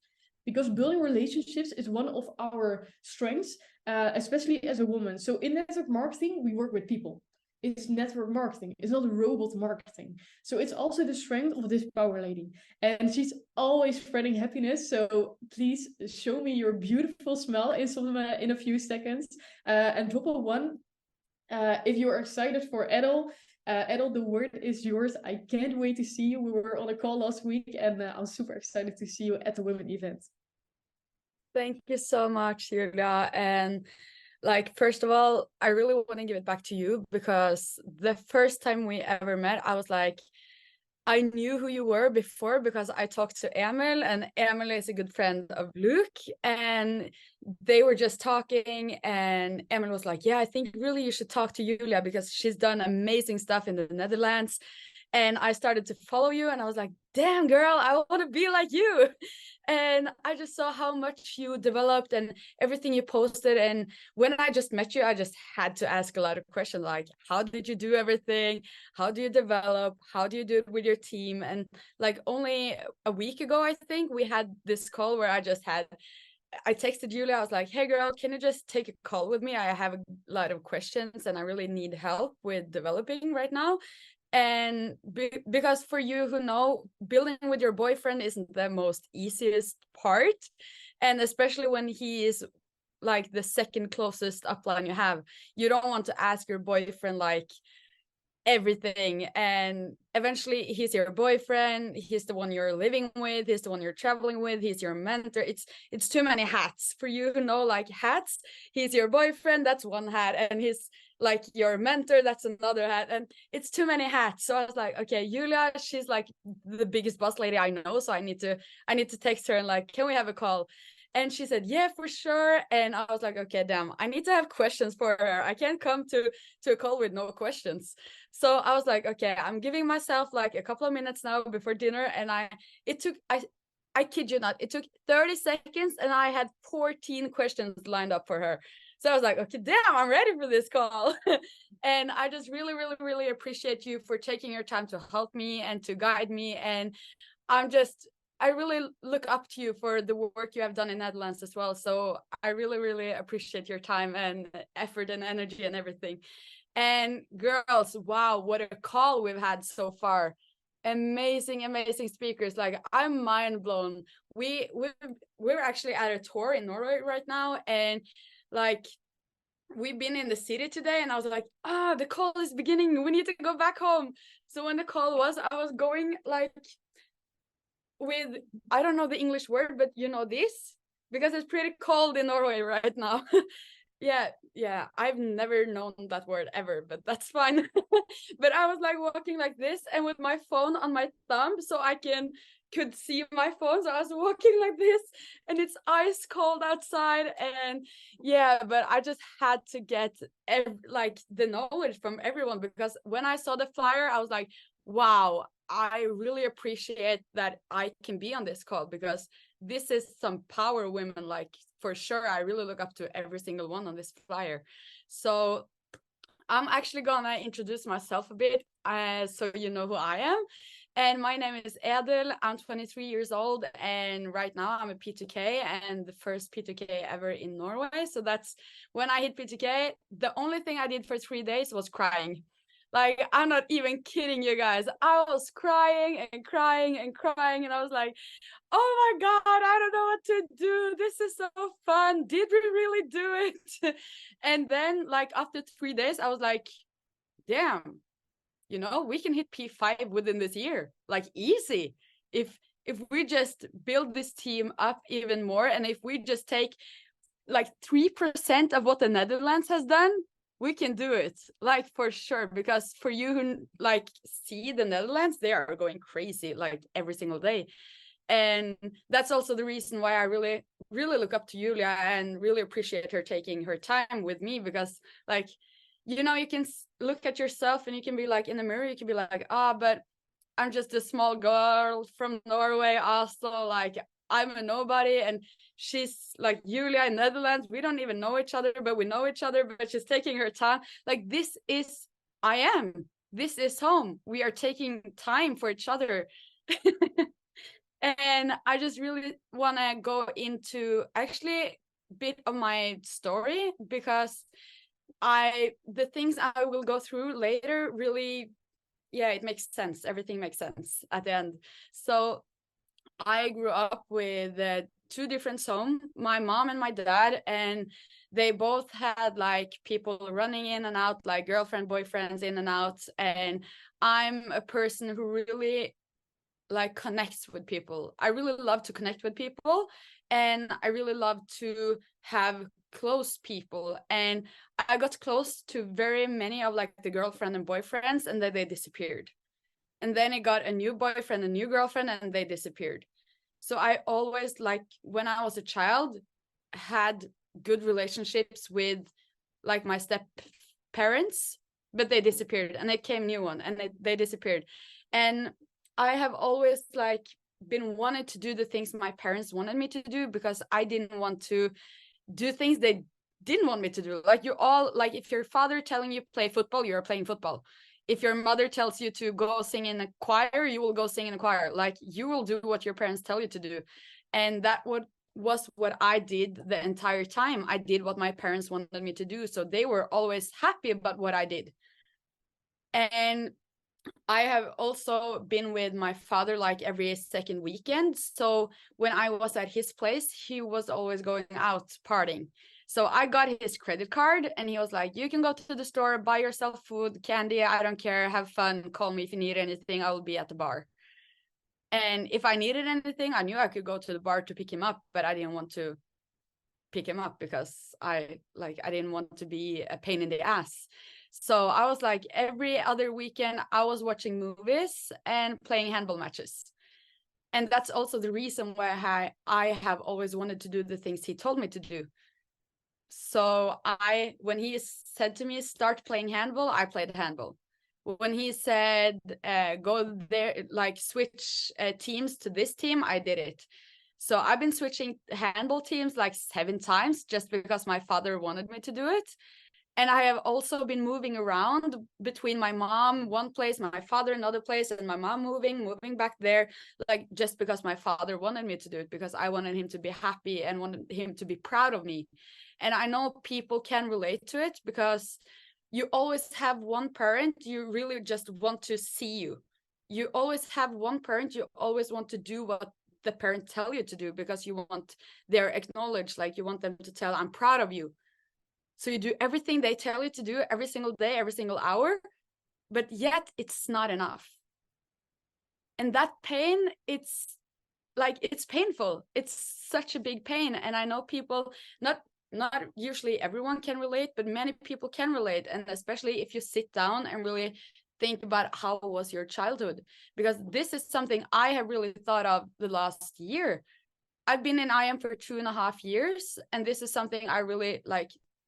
Speaker 1: because building relationships is one of our strengths, especially as a woman. So in network marketing, we work with people. It's network marketing. It's not robot marketing. So it's also the strength of this power lady. And she's always spreading happiness. So please show me your beautiful smile in a few seconds. And drop a 1 if you are excited for Edel. Edel, the word is yours. I can't wait to see you. We were on a call last week, and I'm super excited to see you at the women event.
Speaker 8: Thank you so much, Julia. And first of all, I really want to give it back to you, because the first time we ever met, I was like, I knew who you were before because I talked to Emil, and Emil is a good friend of Luke, and they were just talking, and Emil was like, yeah, I think really you should talk to Julia because she's done amazing stuff in the Netherlands. And I started to follow you, and I was like, damn girl, I want to be like you. And I just saw how much you developed and everything you posted. And when I just met you, I just had to ask a lot of questions like, how did you do everything? How do you develop? How do you do it with your team? And like only a week ago, I think we had this call where I texted Julia. I was like, hey girl, can you just take a call with me? I have a lot of questions and I really need help with developing right now. And because for you who know, building with your boyfriend isn't the most easiest part, and especially when he is like the second closest upline you have, you don't want to ask your boyfriend like everything, and eventually he's your boyfriend, he's the one you're living with, he's the one you're traveling with, he's your mentor. It's too many hats for you who know like hats. He's your boyfriend, that's one hat, and he's like your mentor, that's another hat, and it's too many hats. So I was like, okay, Julia, she's like the biggest boss lady I know, so I need to text her and like, can we have a call? And she said, yeah, for sure. And I was like, okay, damn, I need to have questions for her. I can't come to a call with no questions. So I was like, okay, I'm giving myself like a couple of minutes now before dinner. And I kid you not, it took 30 seconds and I had 14 questions lined up for her. So I was like, okay, damn, I'm ready for this call. And I just really, really, really appreciate you for taking your time to help me and to guide me. And I really look up to you for the work you have done in Netherlands as well. So I really, really appreciate your time and effort and energy and everything. And girls, wow, what a call we've had so far. Amazing, amazing speakers. Like, I'm mind blown. We're actually at a tour in Norway right now, and like we've been in the city today, and I was like, the call is beginning, we need to go back home. So when the call was, I was going like with, I don't know the English word, but you know this, because it's pretty cold in Norway right now. yeah, I've never known that word ever, but that's fine. But I was like walking like this and with my phone on my thumb so I could see my phone. So I was walking like this, and it's ice cold outside. And yeah, but I just had to get like the knowledge from everyone, because when I saw the flyer, I was like, wow, I really appreciate that I can be on this call, because this is some power women. Like, for sure, I really look up to every single one on this flyer. So I'm actually gonna introduce myself a bit, so you know who I am. And my name is Edel. I'm 23 years old, and right now I'm a P2K, and the first P2K ever in Norway. So that's when I hit P2K. The only thing I did for 3 days was crying. Like, I'm not even kidding you guys. I was crying and crying and crying, and I was like, oh my God, I don't know what to do. This is so fun. Did we really do it? And then like after 3 days, I was like, damn, you know, we can hit P5 within this year, like easy. If we just build this team up even more, and if we just take like 3% of what the Netherlands has done, we can do it, like, for sure. Because for you who like see the Netherlands, they are going crazy like every single day. And that's also the reason why I really, really look up to Julia and really appreciate her taking her time with me, because like, you know, you can look at yourself and you can be like, in the mirror, you can be like, but I'm just a small girl from Norway, Oslo, like I'm a nobody. And she's like, Julia in Netherlands, we don't even know each other, but we know each other, but she's taking her time. Like, this is home. We are taking time for each other. And I just really want to go into actually a bit of my story, because the things I will go through later really, yeah, it makes sense. Everything makes sense at the end. So I grew up with 2 different homes, my mom and my dad, and they both had like people running in and out, like girlfriend, boyfriends in and out. And I'm a person who really like connects with people. I really love to connect with people, and I really love to have close people. And I got close to very many of like the girlfriend and boyfriends, and then they disappeared. And then he got a new boyfriend, a new girlfriend, and they disappeared. So I always, like, when I was a child, had good relationships with like my step parents, but they disappeared, and it came new one, and they disappeared. And I have always like been wanted to do the things my parents wanted me to do, because I didn't want to do things they didn't want me to do. Like, you all, like, if your father telling you play football, you're playing football. If your mother tells you to go sing in a choir, you will go sing in a choir. Like, you will do what your parents tell you to do. And that was what I did the entire time. I did what my parents wanted me to do. So they were always happy about what I did. And I have also been with my father like every second weekend. So when I was at his place, he was always going out partying. So I got his credit card, and he was like, you can go to the store, buy yourself food, candy, I don't care, have fun, call me if you need anything, I will be at the bar. And if I needed anything, I knew I could go to the bar to pick him up, but I didn't want to pick him up because I didn't want to be a pain in the ass. So I was like, every other weekend I was watching movies and playing handball matches. And that's also the reason why I have always wanted to do the things he told me to do. So when he said to me, start playing handball, I played handball. When he said, go there, like switch teams to this team, I did it. So I've been switching handball teams like 7 times just because my father wanted me to do it. And I have also been moving around between my mom one place, my father another place, and my mom moving back there, like just because my father wanted me to do it, because I wanted him to be happy and wanted him to be proud of me. And I know people can relate to it, because you always have one parent you really just want to see you. You always have one parent you always want to do what the parent tell you to do, because you want their acknowledge, like you want them to tell, I'm proud of you. So you do everything they tell you to do every single day, every single hour, but yet it's not enough. And that pain, it's painful. It's such a big pain. And I know people, not usually everyone can relate, but many people can relate. And especially if you sit down and really think about how was your childhood, because this is something I have really thought of the last year. I've been in IM for 2.5 years, and this is something I really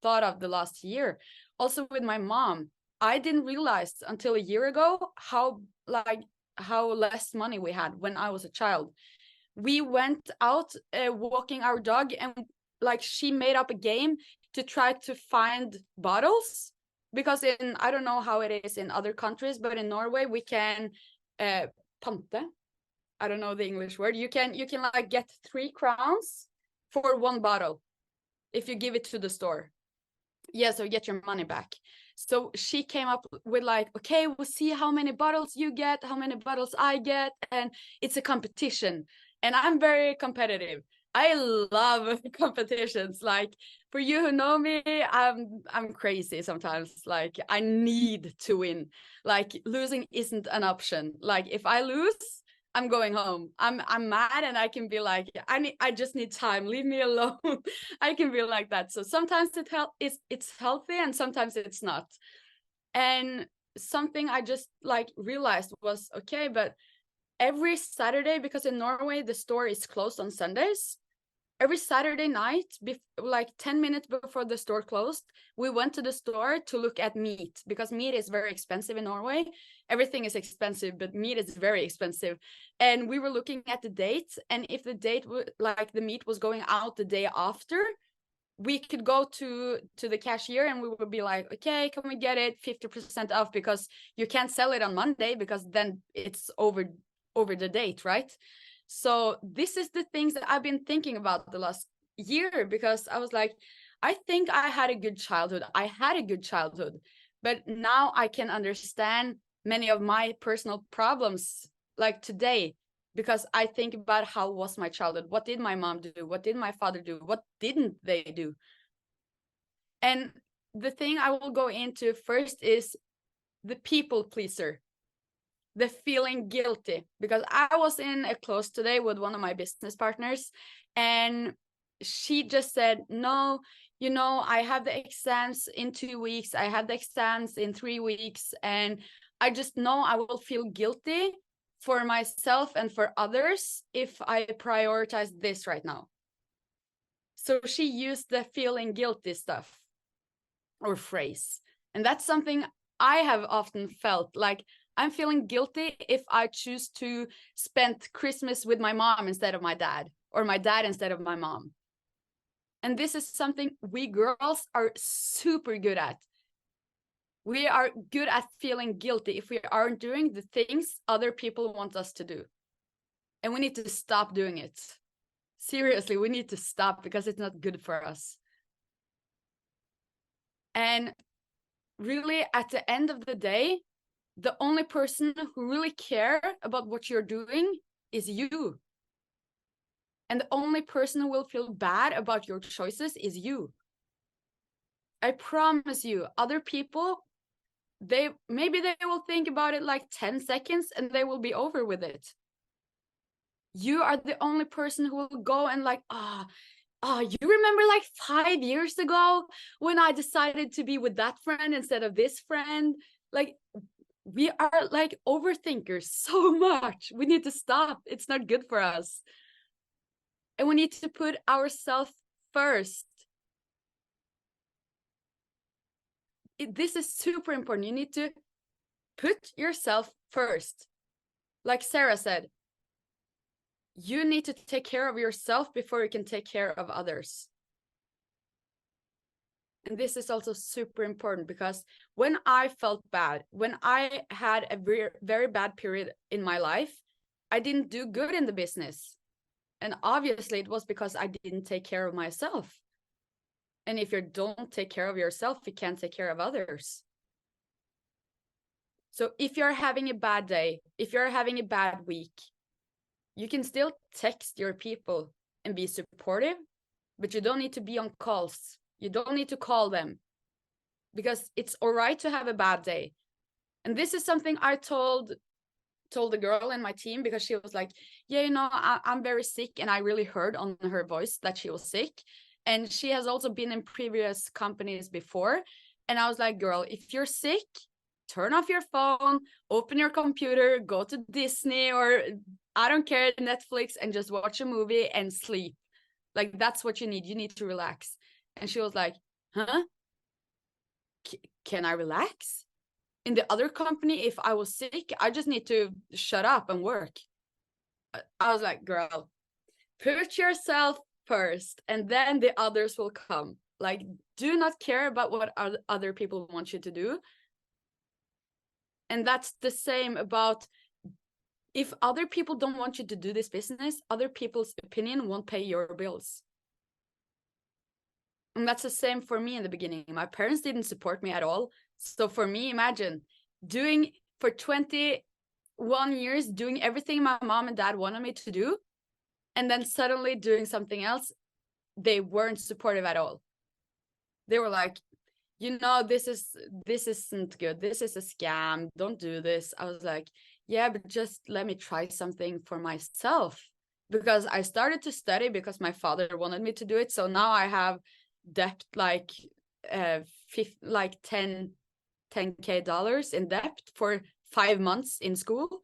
Speaker 8: thought of the last year. Also with my mom, I didn't realize until a year ago how less money we had when I was a child. We went out walking our dog, and she made up a game to try to find bottles, because I don't know how it is in other countries, but in Norway we can pante. I don't know the English word. You can get 3 crowns for 1 bottle if you give it to the store. Yeah, so get your money back. So she came up with okay, we'll see how many bottles you get, how many bottles I get, and it's a competition. And I'm very competitive. I love competitions. For you who know me, I'm crazy sometimes. I need to win. Losing isn't an option. If I lose, I'm going home. I'm mad, and I can be I just need time. Leave me alone. I can be like that. So sometimes it's healthy, and sometimes it's not. And something I just realized was, okay, but every Saturday, because in Norway the store is closed on Sundays, every Saturday night, 10 minutes before the store closed, we went to the store to look at meat, because meat is very expensive in Norway. Everything is expensive, but meat is very expensive. And we were looking at the date, and if the date the meat was going out the day after, we could go to the cashier and we would be like, okay, can we get it 50% off, because you can't sell it on Monday, because then it's over the date, right? So this is the things that I've been thinking about the last year, because I was I think I had a good childhood. But now I can understand many of my personal problems today, because I think about how was my childhood. What did my mom do? What did my father do? What didn't they do? And the thing I will go into first is the people pleaser. The feeling guilty, because I was in a close today with one of my business partners, and she just said, no, I have the exams in 2 weeks, I have the exams in 3 weeks, and I just know I will feel guilty for myself and for others if I prioritize this right now. So she used the feeling guilty stuff or phrase. And that's something I have often felt, like I'm feeling guilty if I choose to spend Christmas with my mom instead of my dad, or my dad instead of my mom. And this is something we girls are super good at. We are good at feeling guilty if we aren't doing the things other people want us to do. And we need to stop doing it. Seriously, we need to stop, because it's not good for us. And really, at the end of the day, the only person who really care about what you're doing is you. And the only person who will feel bad about your choices is you. I promise you, other people, maybe they will think about it like 10 seconds and they will be over with it. You are the only person who will go and like, you remember like 5 years ago when I decided to be with that friend instead of this friend? Like, we are like overthinkers so much. We need to stop. It's not good for us. And we need to put ourselves first. This is super important. You need to put yourself first. Like Sarah said, you need to take care of yourself before you can take care of others. And this is also super important, because when I felt bad, when I had a very, very bad period in my life, I didn't do good in the business. And obviously it was because I didn't take care of myself. And if you don't take care of yourself, you can't take care of others. So if you're having a bad day, if you're having a bad week, you can still text your people and be supportive, but you don't need to be on calls. You don't need to call them, because it's all right to have a bad day. And this is something I told the girl in my team, because she was like, yeah, you know, I'm very sick, and I really heard on her voice that she was sick. And she has also been in previous companies before. And I was like, girl, if you're sick, turn off your phone, open your computer, go to Disney, or I don't care, Netflix, and just watch a movie and sleep. Like, that's what you need. You need to relax. And she was like, huh? Can I relax? In the other company, if I was sick, I just need to shut up and work. I was like, girl, put yourself first, and then the others will come. Like, do not care about what other people want you to do. And that's the same about, if other people don't want you to do this business, other people's opinion won't pay your bills. And that's the same for me in the beginning. My parents didn't support me at all. So for me, imagine doing for 21 years, doing everything my mom and dad wanted me to do, and then suddenly doing something else. They weren't supportive at all. They were like, you know, this isn't good. This is a scam. Don't do this. I was like, yeah, but just let me try something for myself. Because I started to study because my father wanted me to do it. So now I have debt like $10K in debt for 5 months in school.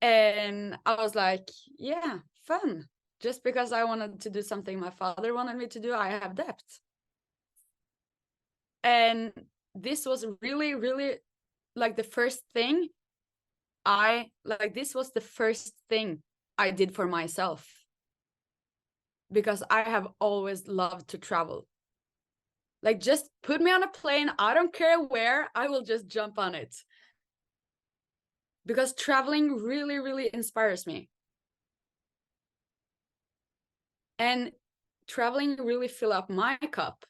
Speaker 8: And I was like, yeah, fun. Just because I wanted to do something my father wanted me to do, I have debt. And this was really, really like the first thing this was the first thing I did for myself. Because I have always loved to travel. Like, just put me on a plane, I don't care where, I will just jump on it. Because traveling really, really inspires me. And traveling really fill up my cup,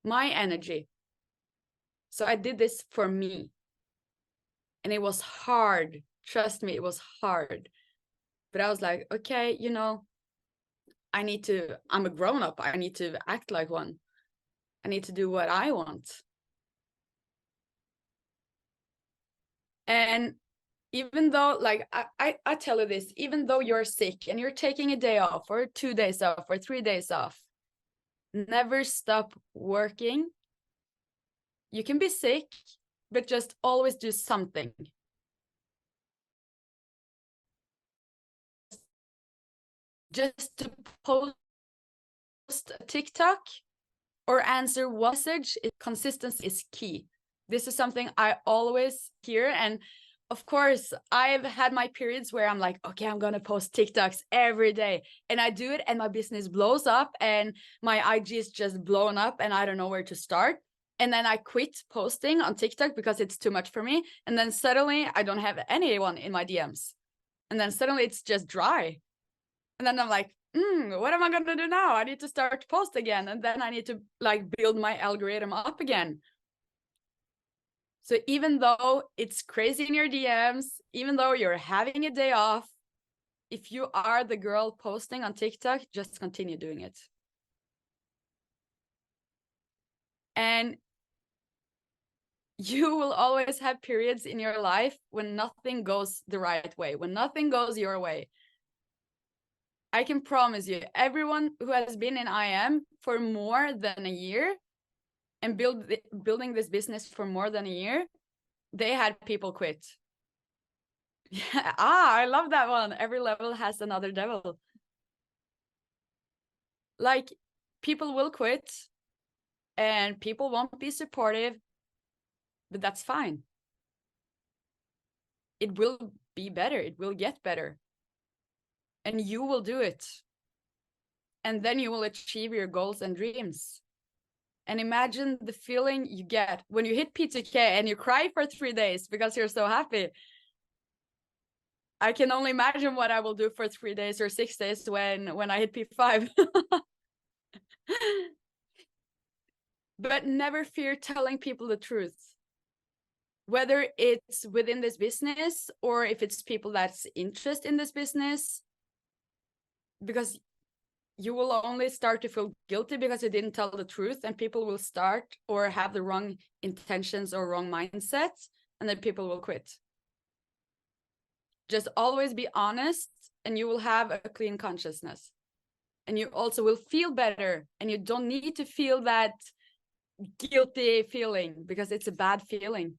Speaker 8: my energy. So I did this for me. And it was hard. Trust me, it was hard. But I was like, okay, you know, I'm a grown-up. I need to act like one. I need to do what I want. And even though, like, I tell you this, even though you're sick and you're taking a day off or 2 days off or 3 days off, never stop working. You can be sick, but just always do something. Just to post a TikTok or answer one message, consistency is key. This is something I always hear. And of course, I've had my periods where I'm like, okay, I'm going to post TikToks every day. And I do it and my business blows up and my IG is just blown up and I don't know where to start. And then I quit posting on TikTok because it's too much for me. And then suddenly I don't have anyone in my DMs. And then suddenly it's just dry. And then I'm like, what am I going to do now? I need to start to post again. And then I need to like build my algorithm up again. So even though it's crazy in your DMs, even though you're having a day off, if you are the girl posting on TikTok, just continue doing it. And you will always have periods in your life when nothing goes the right way, when nothing goes your way. I can promise you, everyone who has been in IM for more than a year and building this business for more than a year, they had people quit. Yeah, I love that one. Every level has another devil. Like, people will quit and people won't be supportive, but that's fine. It will be better. It will get better. And you will do it. And then you will achieve your goals and dreams. And imagine the feeling you get when you hit P2K and you cry for 3 days because you're so happy. I can only imagine what I will do for 3 days or 6 days when I hit P5. But never fear telling people the truth. Whether it's within this business or if it's people that's interested in this business. Because you will only start to feel guilty because you didn't tell the truth, and people will start or have the wrong intentions or wrong mindset, and then people will quit. Just always be honest and you will have a clean consciousness. And you also will feel better, and you don't need to feel that guilty feeling because it's a bad feeling.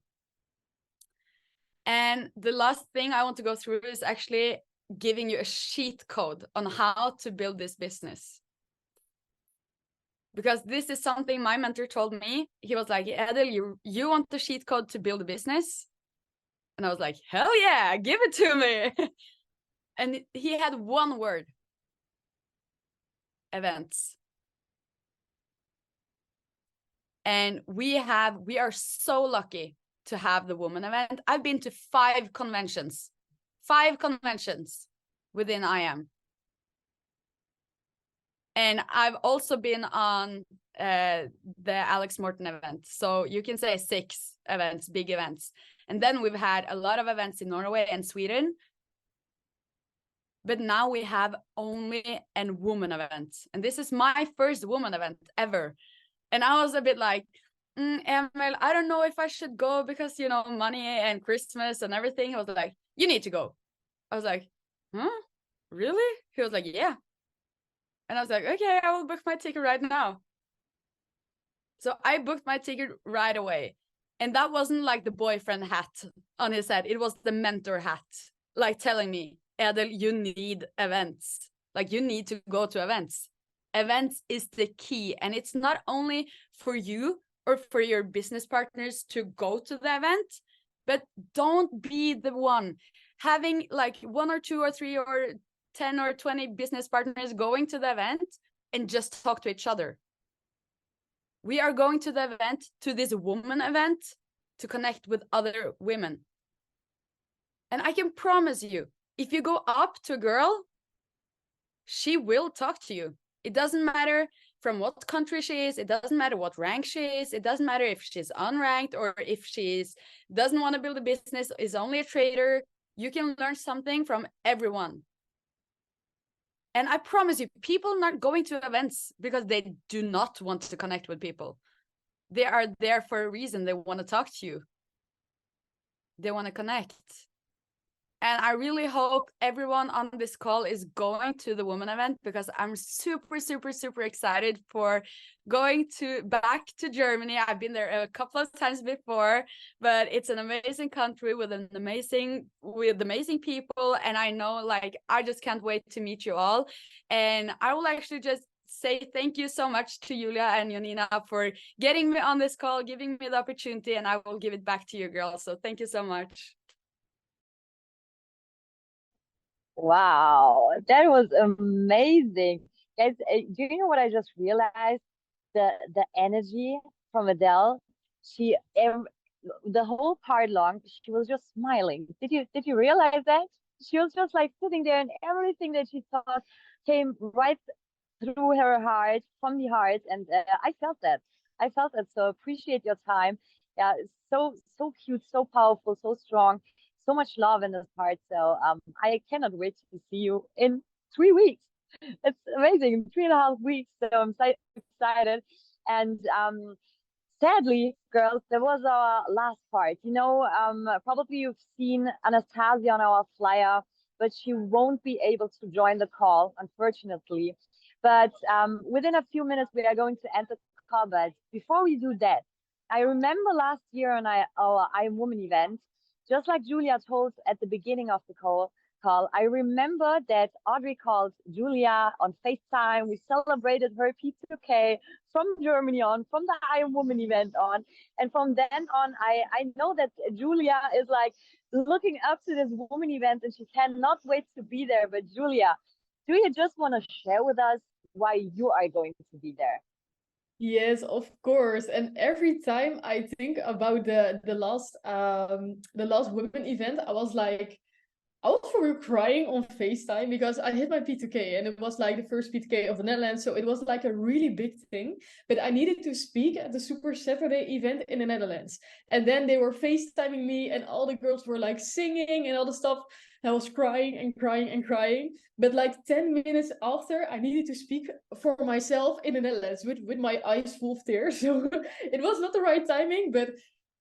Speaker 8: And the last thing I want to go through is actually giving you a cheat code on how to build this business. Because this is something my mentor told me. He was like, Edel, you want the cheat code to build a business? And I was like, hell yeah, give it to me. And he had one word: events. And we are so lucky to have the woman event. I've been to 5 conventions within IM. And I've also been on the Alex Morton event. So you can say 6 events, big events. And then we've had a lot of events in Norway and Sweden. But now we have only a woman event. And this is my first woman event ever. And I was a bit like, Emil, I don't know if I should go because, you know, money and Christmas and everything. He was like, you need to go. I was like, huh? Really? He was like, yeah. And I was like, okay, I will book my ticket right now. So I booked my ticket right away. And that wasn't like the boyfriend hat on his head. It was the mentor hat, like telling me, Edel, you need events. Like, you need to go to events. Events is the key. And it's not only for you or for your business partners to go to the event, but don't be the one having like 1 or 2 or 3 or 10 or 20 business partners going to the event and just talk to each other. We are going to the event, to this woman event, to connect with other women. And I can promise you, if you go up to a girl, she will talk to you. It doesn't matter from what country she is. It doesn't matter what rank she is. It doesn't matter if she's unranked or if doesn't want to build a business, is only a trader. You can learn something from everyone. And I promise you, people are not going to events because they do not want to connect with people. They are there for a reason. They want to talk to you. They want to connect. And I really hope everyone on this call is going to the women event, because I'm super, super, super excited for going back to Germany. I've been there a couple of times before, but it's an amazing country with amazing people. And I know, like, I just can't wait to meet you all. And I will actually just say thank you so much to Julia and Jonina for getting me on this call, giving me the opportunity, and I will give it back to you girls. So thank you so much.
Speaker 2: Wow, that was amazing. Guys, do you know what I just realized? The energy from Adele. The whole part long, she was just smiling. Did you realize that? She was just like sitting there, and everything that she thought came right through her heart, from the heart, and I felt that. I felt that. So appreciate your time. Yeah, it's so cute, so powerful, so strong, so much love in this part. So I cannot wait to see you in 3 weeks. It's amazing, 3.5 weeks. So I'm so excited. And sadly, girls, there was our last part. You know, probably you've seen Anastasia on our flyer, but she won't be able to join the call, unfortunately. But within a few minutes, we are going to end the call. But before we do that, I remember last year on our I Am Woman event, just like Julia told at the beginning of the call, I remember that Audrey called Julia on FaceTime. We celebrated her P2K from Germany on, from the I Am Woman event on. And from then on, I know that Julia is like looking up to this woman event and she cannot wait to be there. But Julia, do you just want to share with us why you are going to be there?
Speaker 1: Yes, of course. And every time I think about the last women event, I was for real crying on FaceTime because I hit my P2K and it was like the first P2K of the Netherlands. So it was like a really big thing. But I needed to speak at the Super Saturday event in the Netherlands. And then they were FaceTiming me and all the girls were like singing and all the stuff. I was crying and crying and crying. But like 10 minutes after, I needed to speak for myself in the Netherlands with my eyes full of tears. So it was not the right timing, but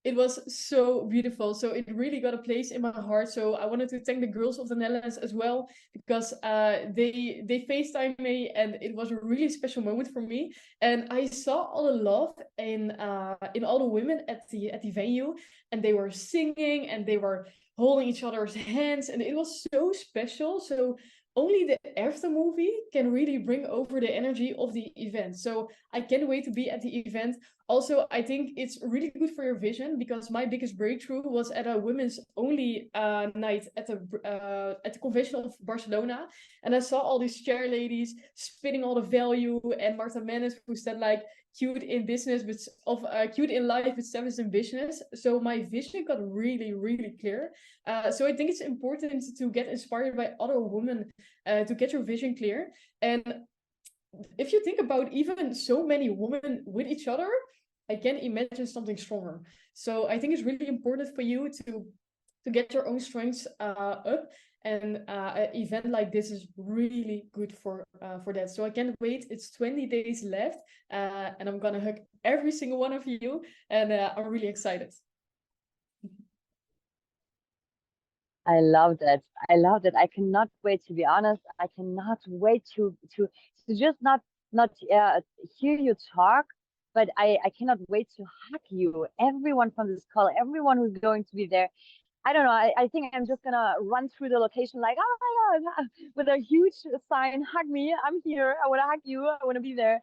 Speaker 1: it was so beautiful. So it really got a place in my heart. So I wanted to thank the girls of the Netherlands as well, because they FaceTimed me and it was a really special moment for me. And I saw all the love in all the women at the venue, and they were singing and they were holding each other's hands, and it was so special. So only the after movie can really bring over the energy of the event. So I can't wait to be at the event. Also, I think it's really good for your vision, because my biggest breakthrough was at a women's only night at the convention of Barcelona, and I saw all these chair ladies spitting all the value, and Martha Menes, who said like cute in business, but cute in life, but savage in business. So my vision got really, really clear. So I think it's important to get inspired by other women to get your vision clear. And if you think about even so many women with each other, I can imagine something stronger. So I think it's really important for you to get your own strengths up, and an event like this is really good for that. So I can't wait. It's 20 days left, and I'm gonna hug every single one of you, and I'm really excited.
Speaker 2: I love that. I love that. I cannot wait, to be honest. I cannot wait to just not hear you talk, but I cannot wait to hug you. Everyone from this call, everyone who's going to be there. I don't know. I think I'm just gonna run through the location like, oh my God, with a huge sign, hug me. I'm here. I want to hug you. I want to be there.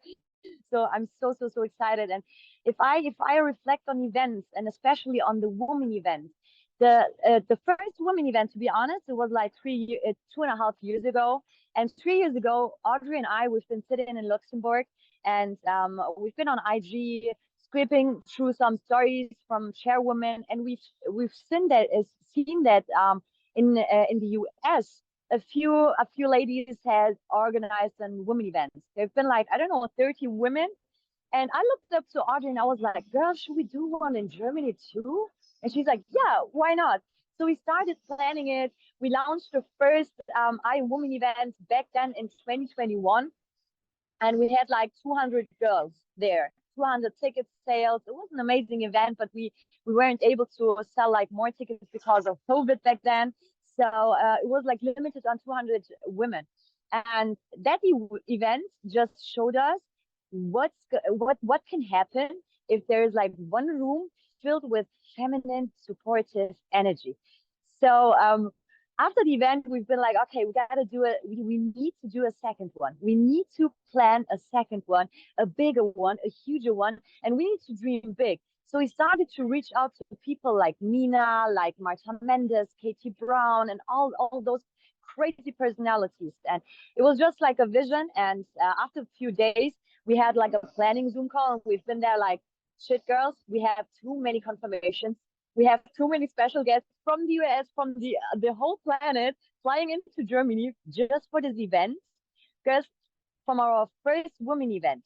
Speaker 2: So I'm so excited. And if I reflect on events, and especially on the woman events, the first women event, to be honest, it was like 2.5 years ago. And 3 years ago, Audrey and I, we've been sitting in Luxembourg, and we've been on IG scraping through some stories from chairwomen, and we've seen that in the US, a few ladies has organized some women events. There've been like, I don't know, 30 women. And I looked up to Audrey and I was like, girl, should we do one in Germany too? And she's like, yeah, why not? So we started planning it. We launched the first I Am Woman event back then in 2021. And we had like 200 girls there, 200 ticket sales. It was an amazing event, but we weren't able to sell like more tickets because of COVID back then. So it was like limited on 200 women. And that event just showed us what can happen if there's like one room filled with feminine supportive energy. So after the event, we've been like, okay, we got to do it. We need to do a second one. We need to plan a second one, a bigger one, a huger one, and we need to dream big. So we started to reach out to people like Mina, like Marta Mendes, Katie Brown, and all those crazy personalities. And it was just like a vision. And after a few days, we had like a planning Zoom call, and we've been there like, shit, girls, we have too many confirmations. We have too many special guests from the US, from the whole planet, flying into Germany just for this event. Because from our first women event,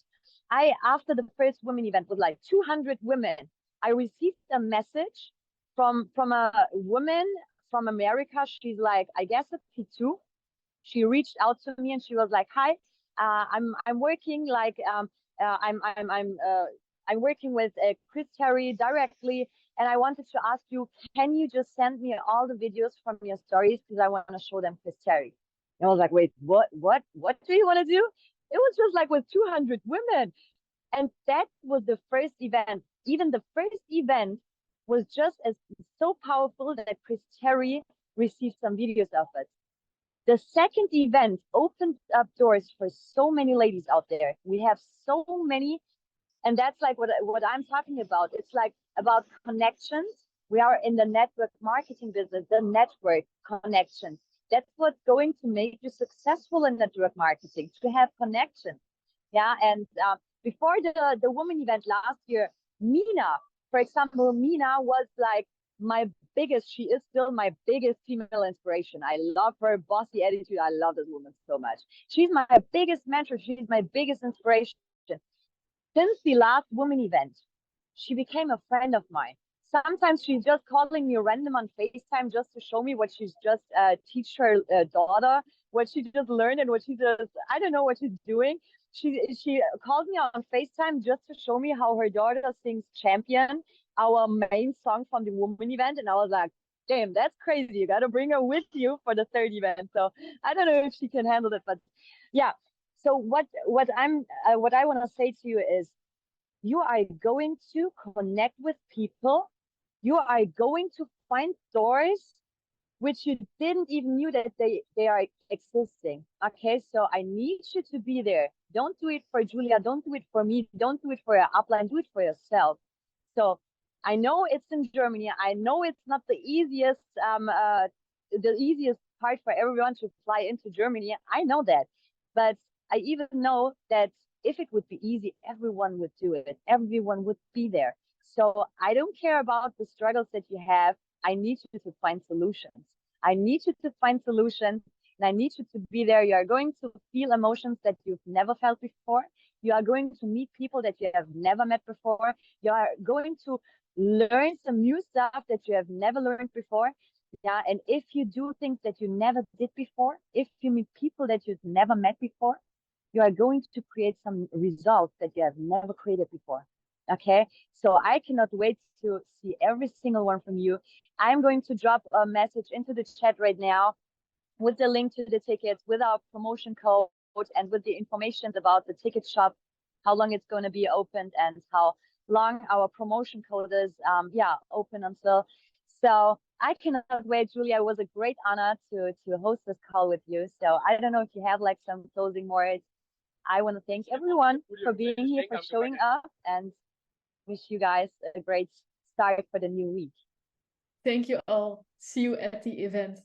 Speaker 2: after the first women event with like 200 women, I received a message from a woman from America. She's like, I guess a P2. She reached out to me and she was like, "Hi, I'm working like I'm working with Chris Terry directly, and I wanted to ask you, can you just send me all the videos from your stories because I want to show them Chris Terry?" And I was like, "Wait, what do you want to do?" It was just like with 200 women, and that was the first event. Even the first event was just as so powerful that Chris Terry received some videos of it. The second event opened up doors for so many ladies out there. We have so many, and that's like what I'm talking about. It's like about connections. We are in the network marketing business, the network connections. That's what's going to make you successful in network marketing, to have connections. Yeah, and before the woman event last year, Mina, for example, Mina was like she is still my biggest female inspiration. I love her bossy attitude. I love this woman so much. She's my biggest mentor. She's my biggest inspiration. Since the last woman event, she became a friend of mine. Sometimes she's just calling me random on FaceTime just to show me what she's just teach her daughter, what she just learned and what she just, I don't know what she's doing. She called me on FaceTime just to show me how her daughter sings Champion, our main song from the woman event. And I was like, damn, that's crazy. You got to bring her with you for the third event. So I don't know if she can handle it, but yeah. So what I want to say to you is, you are going to connect with people. You are going to find doors which you didn't even knew that they are existing. Okay, so I need you to be there. Don't do it for Julia. Don't do it for me. Don't do it for your upline. Do it for yourself. So I know it's in Germany. I know it's not the easiest part for everyone to fly into Germany. I know that, but I even know that if it would be easy, everyone would do it. Everyone would be there. So I don't care about the struggles that you have. I need you to find solutions. I need you to find solutions, and I need you to be there. You are going to feel emotions that you've never felt before. You are going to meet people that you have never met before. You are going to learn some new stuff that you have never learned before. Yeah, and if you do things that you never did before, if you meet people that you've never met before, you are going to create some results that you have never created before. Okay, so I cannot wait to see every single one from you. I'm going to drop a message into the chat right now with the link to the tickets, with our promotion code, and with the information about the ticket shop, how long it's going to be opened, and how long our promotion code is open until. So I cannot wait, Julia. It was a great honor to host this call with you. So I don't know if you have like some closing words. I want to thank everyone for being here, for showing up, and wish you guys a great start for the new week.
Speaker 1: Thank you all. See you at the event.